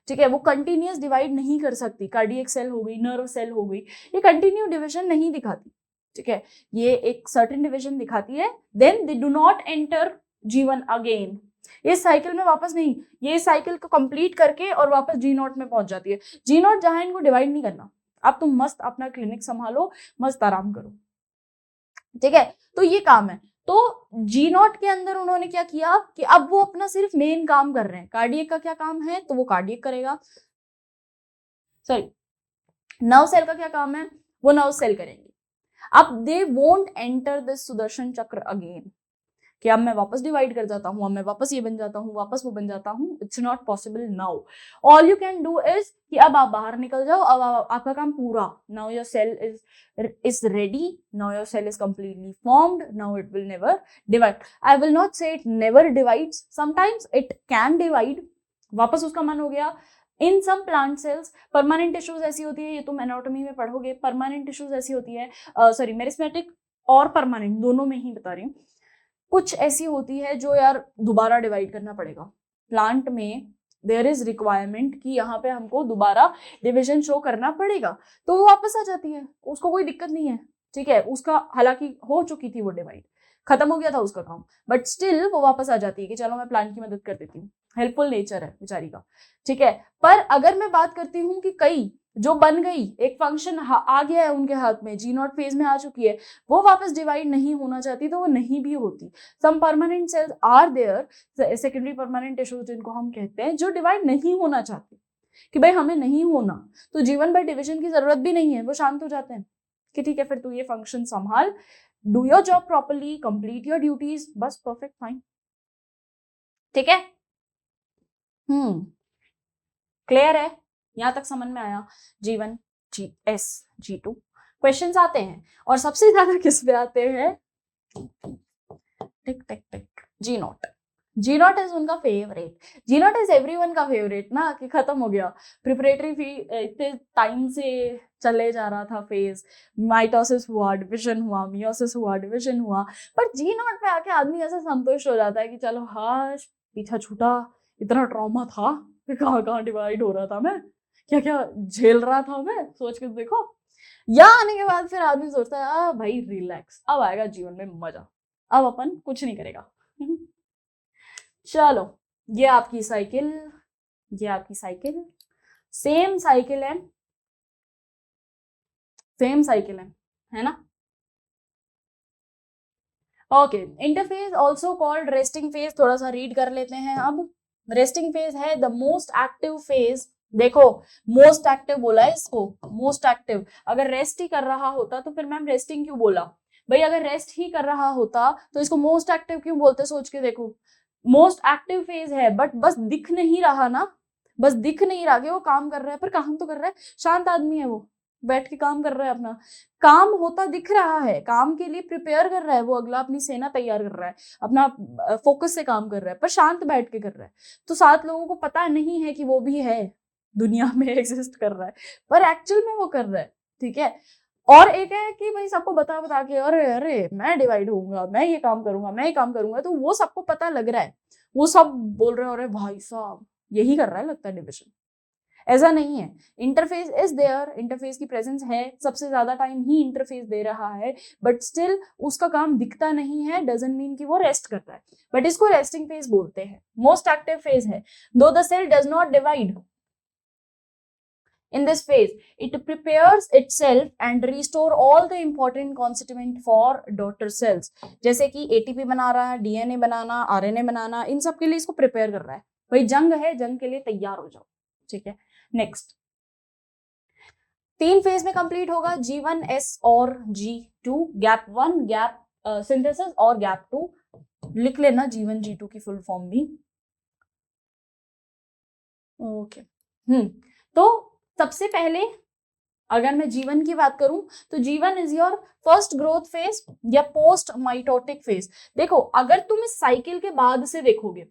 ठीक है, वो कंटिन्यूअस डिवाइड नहीं कर सकती। कार्डियक सेल हो गई, नर्व सेल हो गई, ये कंटिन्यू डिवीजन नहीं दिखाती। ठीक है, ये एक सर्टेन डिवीजन दिखाती है, then they do not enter जीवन अगेन। ये साइकिल में वापस नहीं, ये साइकिल को कंप्लीट करके और वापस जी नॉट में पहुंच जाती है। जी नॉट जहां इनको डिवाइड नहीं करना, अब तुम मस्त अपना क्लिनिक संभालो, मस्त आराम करो। ठीक है, तो ये काम है। तो जी नॉट के अंदर उन्होंने क्या किया कि अब वो अपना सिर्फ मेन काम कर रहे हैं। कार्डियक का क्या काम है, तो वो कार्डियक करेगा। सॉरी, नर्व सेल का क्या काम है, वो नर्व सेल करेंगे। अब they won't enter this Sudarshan चक्र अगेन, कि अब मैं वापस डिवाइड कर जाता हूँ, अब मैं वापस ये बन जाता हूँ, वापस वो बन जाता हूँ। It's not possible now. All you can do is कि अब आप बाहर निकल जाओ, अब आपका काम पूरा। Now your cell is ready, now your cell is completely formed, now it will never divide. I will not say it never divides, sometimes it can divide, वापस उसका मन हो गया। In some plant cells permanent tissues ऐसी होती है, ये तुम एनाटॉमी में पढ़ोगे, परमानेंट टिश्यूज ऐसी होती है, सॉरी मेरिस्मेटिक और परमानेंट दोनों में ही बता रही हूँ। कुछ ऐसी होती है जो यार दोबारा डिवाइड करना पड़ेगा। प्लांट में देयर इज रिक्वायरमेंट कि यहाँ पे हमको दोबारा डिविजन शो करना पड़ेगा, तो वो वापस आ जाती है, उसको कोई दिक्कत नहीं है। ठीक है, उसका हालांकि हो चुकी थी वो डिवाइड, खत्म हो गया था उसका काम, बट स्टिल वो वापस आ जाती है कि चलो मैं प्लांट की मदद कर देती हूँ। हेल्पफुल नेचर है बेचारी का। ठीक है, पर अगर मैं बात करती हूँ कि कई जो बन गई, एक फंक्शन आ गया है उनके हाथ में, जी नॉट फेज में आ चुकी है, वो वापस डिवाइड नहीं होना चाहती, तो वो नहीं भी होती। Some permanent cells are there, secondary permanent tissues जिनको हम कहते हैं, जो डिवाइड नहीं होना चाहते, कि भाई हमें नहीं होना, तो जीवन भर डिविजन की जरूरत भी नहीं है, वो शांत हो जाते हैं कि ठीक है फिर तू ये फंक्शन संभाल, do your job properly, complete your duties, बस परफेक्ट फाइन। ठीक है, क्लियर है, यहां तक समझ में आया। G1 GS G2 क्वेश्चंस आते हैं, और सबसे ज्यादा किस पे आते हैं, tick tick tick, G naught. G naught is उनका favourite, G naught is everyone का फेवरेट ना, कि खत्म हो गया प्रिपरेटरी फी, इतने टाइम से चले जा रहा था फेज, माइटोसिस हुआ, डिविजन हुआ, मियोसिस हुआ, डिविजन हुआ, पर जी नॉट पे आके आदमी ऐसा संतुष्ट हो जाता है कि चलो हाँ पीछा छूटा, इतना ट्रॉमा था, कहाँ कहाँ डिवाइड हो रहा था, मैं क्या क्या झेल रहा था, मैं सोच के देखो। यहाँ आने के बाद फिर आदमी सोचता है आ भाई रिलैक्स, अब आएगा जीवन में मजा, अब अपन कुछ नहीं करेगा। चलो, ये आपकी साइकिल, ये आपकी साइकिल, सेम साइकिल है, सेम साइकिल है ना। Okay, interphase also called resting phase, थोड़ा सा रीड कर लेते हैं अब। रेस्टिंग फेज है द मोस्ट एक्टिव फेज। देखो मोस्ट एक्टिव बोला है इसको, मोस्ट एक्टिव। अगर रेस्ट ही कर रहा होता तो फिर मैम रेस्टिंग क्यों बोला, भाई अगर रेस्ट ही कर रहा होता तो इसको मोस्ट एक्टिव क्यों बोलते, सोच के देखो। मोस्ट एक्टिव फेज है, बट बस दिख नहीं रहा ना, बस दिख नहीं रहा कि वो काम कर रहा है, पर काम तो कर रहा है, शांत आदमी है वो, बैठ के काम कर रहा है अपना, काम होता दिख रहा है, काम के लिए प्रिपेयर कर रहा है वो, अगला अपनी सेना तैयार कर रहा है, अपना फोकस से काम कर रहा है, पर शांत बैठ के कर रहा है। तो 7 लोगों को पता नहीं है कि वो भी है, दुनिया में एग्जिस्ट कर रहा है, पर एक्चुअल में वो कर रहा है। ठीक है, और एक है कि भाई सबको बता बता के अरे अरे मैं डिवाइड होऊंगा, मैं ये काम करूंगा, मैं ये काम करूंगा, तो वो सबको पता लग रहा है, वो सब बोल रहे हैं अरे भाई साहब यही कर रहा है लगता है डिविजन। ऐसा नहीं है, इंटरफेस इज देयर, इंटरफेस की प्रेजेंस है, सबसे ज्यादा टाइम ही इंटरफेस दे रहा है, बट स्टिल उसका काम दिखता नहीं है, डजंट मीन कि वो रेस्ट करता है, बट इसको रेस्टिंग फेज बोलते हैं। मोस्ट एक्टिव फेज है, दो the cell does not divide in this phase, it prepares itself and restore all the important constituent for daughter cells, जैसे कि एटीपी बना रहा है, डीएनए बनाना, आरएनए बनाना, इन सब के लिए इसको प्रिपेयर कर रहा है, भाई जंग है, जंग के लिए तैयार हो जाओ। ठीक है, नेक्स्ट 3 फेज में कंप्लीट होगा, G1 S और G2, गैप 1 गैप सिंथेसिस और गैप 2, लिख लेना G1 G2 की फुल फॉर्म भी। ओके तो सबसे पहले अगर मैं जीवन की बात करूं तो जीवन is your first growth phase या पोस्ट माइटोटिक फेज। देखो अगर तुम इस साइकिल के बाद से देखोगे,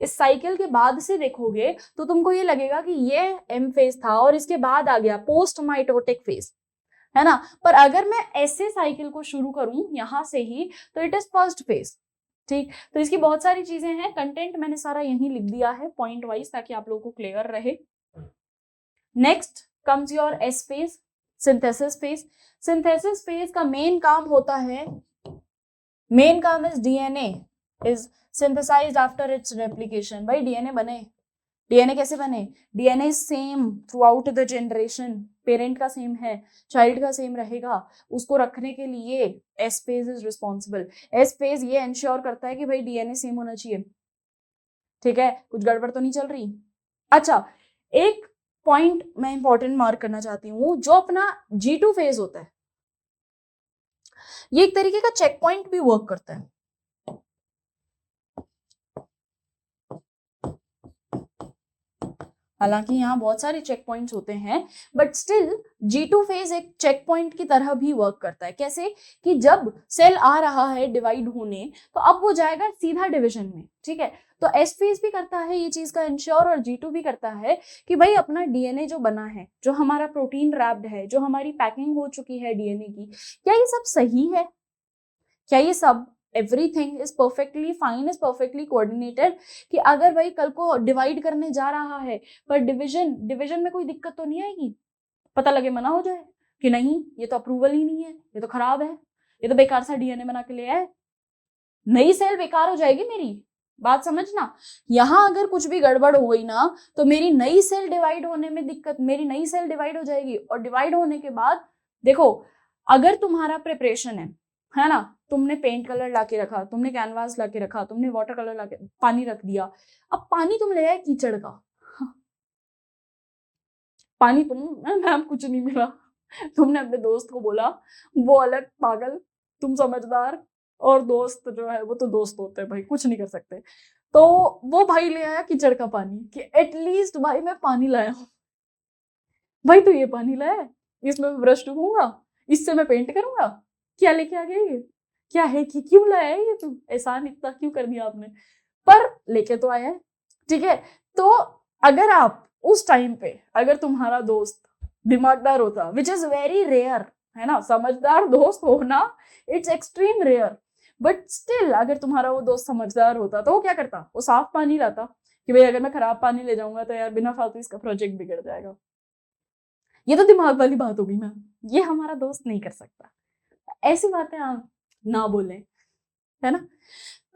इस साइकिल के बाद से देखोगे तो तुमको ये लगेगा कि ये एम फेज था और इसके बाद आ गया पोस्ट माइटोटिक फेज, है ना। पर अगर मैं ऐसे साइकिल को शुरू करूं यहां से ही तो इट इज फर्स्ट फेज। ठीक, तो इसकी बहुत सारी चीजें हैं, कंटेंट मैंने सारा यहीं लिख दिया है पॉइंट वाइज ताकि आप लोगों को क्लियर रहे। Next comes your S phase, synthesis phase. Synthesis phase का मेन काम होता है, मेन काम is DNA is synthesized after its replication. भाई डीएनए बने, डीएनए कैसे बने? DNA is same throughout the generation, parent का सेम है, चाइल्ड का सेम रहेगा, उसको रखने के लिए S phase is responsible. S phase ये इंश्योर करता है कि भाई डीएनए सेम होना चाहिए, ठीक है, कुछ गड़बड़ तो नहीं चल रही। अच्छा, एक पॉइंट मैं इंपॉर्टेंट मार्क करना चाहती हूँ, जो अपना G2 फेज होता है ये एक तरीके का चेक पॉइंट भी वर्क करता है। हालांकि यहाँ बहुत सारे चेक पॉइंट्स होते हैं बट स्टिल G2 फेज एक चेक पॉइंट की तरह भी वर्क करता है। कैसे कि जब सेल आ रहा है डिवाइड होने तो अब वो जाएगा सीधा डिवीजन में, ठीक है। तो एस फेज भी करता है ये चीज का इंश्योर और G2 भी करता है कि भाई अपना डीएनए जो बना है, जो हमारा प्रोटीन रैप्ड है, जो हमारी पैकिंग हो चुकी है डीएनए की, क्या ये सब सही है? क्या ये सब everything is perfectly fine, is perfectly coordinated? कि अगर भाई कल को डिवाइड करने जा रहा है पर डिवीजन में कोई दिक्कत तो नहीं आएगी, पता लगे मना हो जाए कि नहीं ये तो अप्रूवल ही नहीं है, ये तो खराब है, ये तो बेकार सा डीएनए बना के ले आए, नई सेल बेकार हो जाएगी मेरी। बात समझना, यहां अगर कुछ भी गड़बड़ हो गई ना तो मेरी नई सेल डिवाइड होने में दिक्कत, मेरी नई सेल डिवाइड हो जाएगी। और डिवाइड होने के बाद देखो, अगर तुम्हारा प्रिपरेशन है ना, तुमने पेंट कलर लाके रखा, तुमने कैनवास लाके रखा, तुमने वाटर कलर लाके पानी रख दिया, अब पानी तुम ले आए कीचड़ का, पानी तुम, मैम कुछ नहीं मिला, तुमने अपने दोस्त को बोला, वो अलग पागल, तुम समझदार, और दोस्त जो है वो तो दोस्त होते हैं भाई, कुछ नहीं कर सकते। तो वो भाई ले आया कीचड़ का पानी कि एटलीस्ट भाई मैं पानी लाया हूं, भाई तो ये पानी लाया, इसमें मैं ब्रश डूबूंगा, इससे मैं पेंट करूंगा, क्या लेके आ गया ये, क्या है कि क्यों लाया है ये, तुम एहसान इतना क्यों कर दिया आपने, पर लेके तो आया है, ठीक है। तो अगर आप उस टाइम पे, अगर तुम्हारा दोस्त दिमागदार होता, विच इज वेरी रेयर, है ना, समझदार दोस्त होना it's extreme rare, but still अगर तुम्हारा वो दोस्त समझदार होता तो वो क्या करता, वो साफ पानी लाता कि भाई अगर मैं खराब पानी ले जाऊंगा तो यार बिना फालतू इसका प्रोजेक्ट बिगड़ जाएगा। ये तो दिमाग वाली बात होगी मैम, ये हमारा दोस्त नहीं कर सकता, ऐसी बातें आप ना बोले, है ना।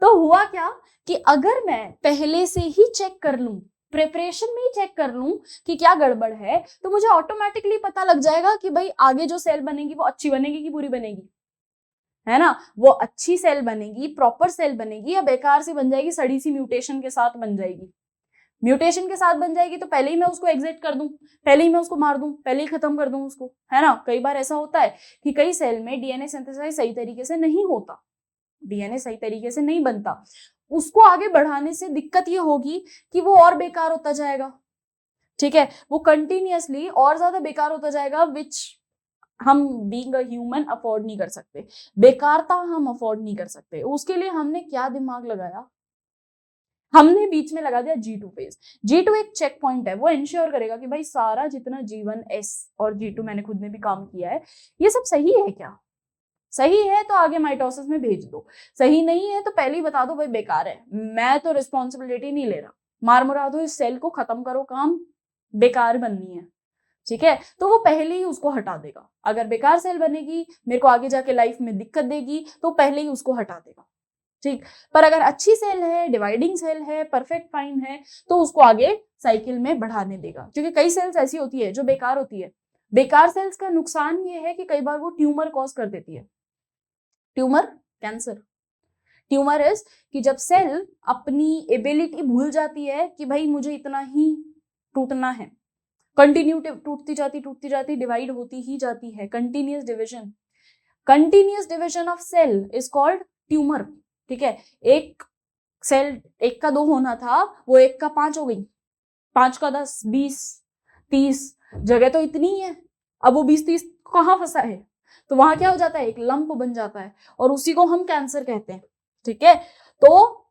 तो हुआ क्या कि अगर मैं पहले से ही चेक कर लूं, प्रिपरेशन में ही चेक कर लूं कि क्या गड़बड़ है, तो मुझे ऑटोमेटिकली पता लग जाएगा कि भाई आगे जो सेल बनेगी वो अच्छी बनेगी कि बुरी बनेगी, है ना। वो अच्छी सेल बनेगी, प्रॉपर सेल बनेगी, या बेकार सी बन जाएगी, सड़ी सी म्यूटेशन के साथ बन जाएगी। म्यूटेशन के साथ बन जाएगी तो पहले ही मैं उसको एग्जिट कर दूं, पहले ही मैं उसको मार दूं, पहले ही खत्म कर दूं उसको, है ना। कई बार ऐसा होता है कि कई सेल में डीएनए सिंथेसाइज सही तरीके से नहीं होता, डीएनए सही तरीके से नहीं बनता, उसको आगे बढ़ाने से दिक्कत ये होगी कि वो और बेकार होता जाएगा, ठीक है, वो कंटिन्यूअसली और ज्यादा बेकार होता जाएगा, विच हम बीइंग अ ह्यूमन अफोर्ड नहीं कर सकते, बेकारता हम अफोर्ड नहीं कर सकते। उसके लिए हमने क्या दिमाग लगाया, हमने बीच में लगा दिया G2 फेज। G2 एक चेक पॉइंट है, वो इंश्योर करेगा कि भाई सारा जितना G1 S और G2 मैंने खुद ने भी काम किया है ये सब सही है क्या, सही है तो आगे माइटोसिस में भेज दो, सही नहीं है तो पहले ही बता दो भाई बेकार है, मैं तो रिस्पॉन्सिबिलिटी नहीं ले रहा, मार मुरा दो इस सेल को, खत्म करो काम, बेकार बननी है, ठीक है। तो वो पहले ही उसको हटा देगा, अगर बेकार सेल बनेगी मेरे को आगे जाके लाइफ में दिक्कत देगी तो पहले ही उसको हटा देगा, ठीक। पर अगर अच्छी सेल है, डिवाइडिंग सेल है, परफेक्ट फाइन है, तो उसको आगे साइकिल में बढ़ाने देगा, क्योंकि कई सेल्स ऐसी होती है जो बेकार होती है। बेकार सेल्स का नुकसान ये है कि कई बार वो ट्यूमर कॉज कर देती है, ट्यूमर, कैंसर। ट्यूमर इज कि जब सेल अपनी एबिलिटी भूल जाती है कि भाई मुझे इतना ही टूटना है, कंटिन्यू टूटती जाती डिवाइड होती ही जाती है, continuous division of cell is called tumour, ठीक है। एक सेल 1 का 2 होना था, वो 1 का 5 हो गई, 5 का 10, 20, 30, जगह तो इतनी ही है, अब वो 20-30 कहाँ फंसा है, तो वहां क्या हो जाता है, एक लंप बन जाता है और उसी को हम कैंसर कहते हैं। ठीक है, तो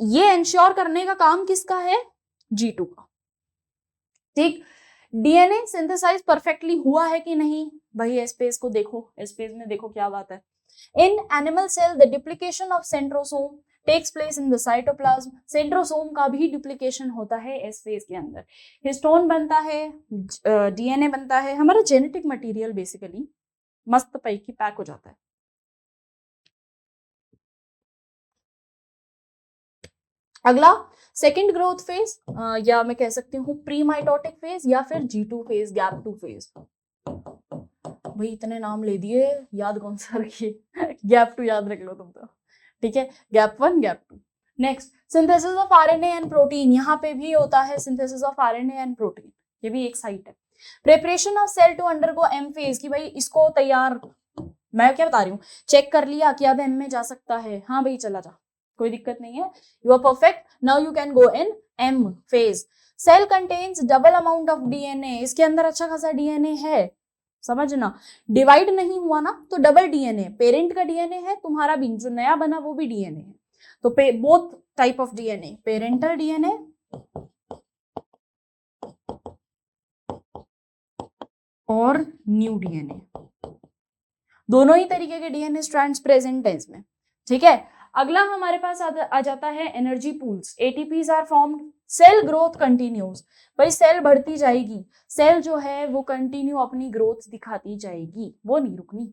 ये इंश्योर करने का काम किसका है, G2 का। ठीक, डीएनए सिंथेसाइज परफेक्टली हुआ है कि नहीं, भाई स्पेस को देखो, स्पेस में देखो क्या बात है। In animal cell the duplication of centrosome takes place in the cytoplasm. Centrosome का भी डुप्लीकेशन होता है एस फेज के अंदर, हिस्टोन बनता है, डीएनए बनता है, हमारा जेनेटिक मटेरियल बेसिकली मस्त पैकी पैक हो जाता है। अगला सेकेंड ग्रोथ फेज, या मैं कह सकती हूँ प्री माइटोटिक फेज या फिर G2 फेज, गैप 2 फेज। भाई इतने नाम ले दिए, याद कौन सा रखिए गैप 2 याद रख लो तुम तो। ठीक है, gap 1 gap 2। Next synthesis of RNA and protein, यहाँ पे भी होता है synthesis of RNA and protein, ये भी एक साइट है। Preparation of cell to undergo M phase, की भाई इसको तैयार, मैं क्या बता रही हूँ, चेक कर लिया कि अब एम में जा सकता है, हाँ भाई चला जा, कोई दिक्कत नहीं है, you are perfect, now you can go in M phase. Cell contains double amount of DNA, इसके अंदर अच्छा खासा डीएनए है, समझना, डिवाइड नहीं हुआ ना तो डबल डीएनए, पेरेंट का डीएनए है, तुम्हारा भी जो नया बना वो भी डीएनए है, तो both type of DNA, parental DNA और न्यू डीएनए, दोनों ही तरीके के डीएनए स्ट्रैंड्स प्रेजेंट है इसमें। ठीक है, अगला हमारे पास आ जाता है energy pools. ATPs are formed, cell growth continues, भाई सेल बढ़ती जाएगी, सेल जो है वो कंटिन्यू अपनी ग्रोथ दिखाती जाएगी, वो नहीं रुकनी।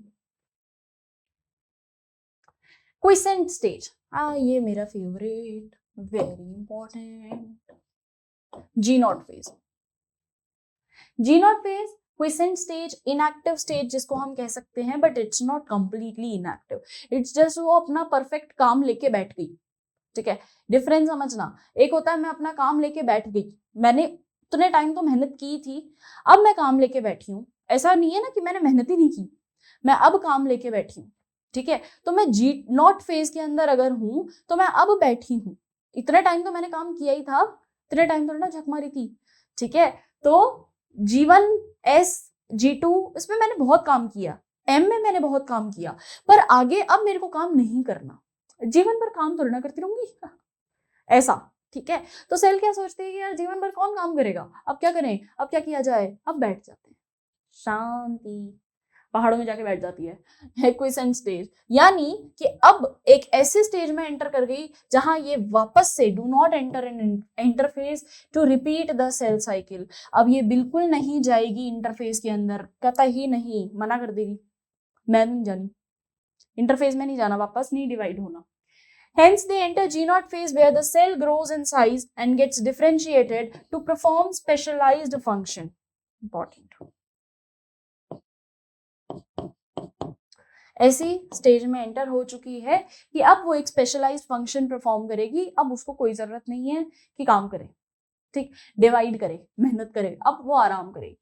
क्विसेंट स्टेज, ये मेरा favourite, very important, G0 phase. G0 phase quiescent stage, inactive stage जिसको हम कह सकते हैं, but it's not completely inactive, it's just वो अपना परफेक्ट काम लेके बैठ गई। ठीक है, डिफरेंस समझना, एक होता है मैं अपना काम लेके बैठ गई, मैंने उतने टाइम तो मेहनत की थी, अब मैं काम लेके बैठी हूँ, ऐसा नहीं है ना कि मैंने मेहनत ही नहीं की, मैं अब काम लेके बैठी हूँ। ठीक है, तो मैं G0 फेज के अंदर अगर हूं तो मैं अब बैठी हूँ, इतने टाइम तो मैंने काम किया ही था, इतने टाइम तो ना झक मारी थी। ठीक है, तो G1 S G2 इसमें मैंने बहुत काम किया, M में मैंने बहुत काम किया, पर आगे अब मेरे को काम नहीं करना, जीवन भर काम थोड़ी ना करती रहूंगी ऐसा। ठीक है, तो सेल क्या सोचते हैं कि यार जीवन भर कौन काम करेगा, अब क्या करें, अब क्या किया जाए, अब बैठ जाते हैं, शांति, पहाड़ों में जाके बैठ जाती है क्विसेंट स्टेज, यानी कि अब एक ऐसे स्टेज में एंटर कर गई जहां ये वापस से do not enter in interphase to repeat the cell cycle, अब ये बिल्कुल नहीं जाएगी इंटरफेस के अंदर, कतई नहीं, मना कर देगी, मैं नहीं जानी इंटरफेस में, नहीं जाना, वापस नहीं डिवाइड होना। Hence, they enter G0 phase where the cell grows in size and gets differentiated to perform specialized function. Important. ऐसी स्टेज में एंटर हो चुकी है कि अब वो एक स्पेशलाइज्ड फंक्शन परफॉर्म करेगी, अब उसको कोई जरूरत नहीं है कि काम करे, ठीक, डिवाइड करे, मेहनत करे, अब वो आराम करेगी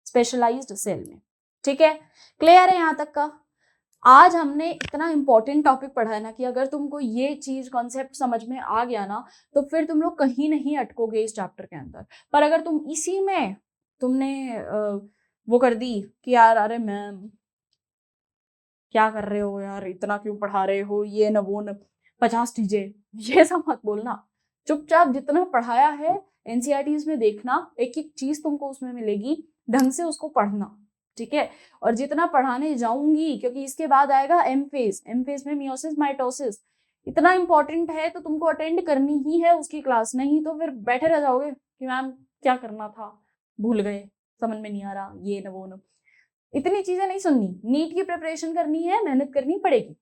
स्पेशलाइज्ड सेल में। ठीक है, क्लियर है यहाँ तक का? आज हमने इतना इंपॉर्टेंट टॉपिक पढ़ा है ना कि अगर तुमको ये चीज कॉन्सेप्ट समझ में आ गया ना तो फिर तुम लोग कहीं नहीं अटकोगे इस चैप्टर के अंदर। पर अगर तुम इसी में तुमने वो कर दी कि यार अरे मैम क्या कर रहे हो यार, इतना क्यों पढ़ा रहे हो, ये न वो न 50 चीजें, ये सब मत बोलना, चुपचाप जितना पढ़ाया है एनसीईआरटीज में देखना, एक एक चीज तुमको उसमें मिलेगी, ढंग से उसको पढ़ना। ठीक है, और जितना पढ़ाने जाऊंगी, क्योंकि इसके बाद आएगा एम फेज, एम फेज में मियोसिस माइटोसिस, इतना इंपॉर्टेंट है तो तुमको अटेंड करनी ही है उसकी क्लास, नहीं तो फिर बैठे रह जाओगे कि मैम क्या करना था, भूल गए, समझ में नहीं आ रहा, ये न वो न, इतनी चीजें नहीं सुननी। नीट की प्रिपरेशन करनी है, मेहनत करनी पड़ेगी,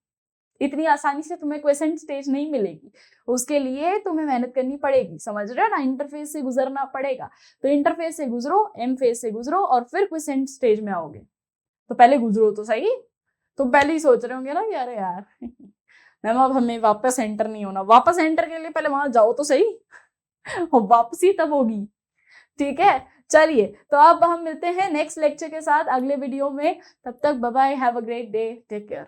इतनी आसानी से तुम्हें क्वेश्चन स्टेज नहीं मिलेगी, उसके लिए तुम्हें मेहनत करनी पड़ेगी, समझ रहे हो ना, इंटरफेस से गुजरना पड़ेगा, तो इंटरफेस से गुजरो, एम फेज से गुजरो और फिर क्वेश्चन स्टेज में आओगे, तो पहले गुजरो तो सही। तुम पहले ही सोच रहे होंगे ना कि अरे यार मैम अब हमें वापस एंटर नहीं होना, वापस एंटर के लिए पहले वहां जाओ तो सही और वापसी तब होगी। ठीक है, चलिए तो अब हम मिलते हैं नेक्स्ट लेक्चर के साथ अगले वीडियो में, तब तक bye bye, have a great day, take care.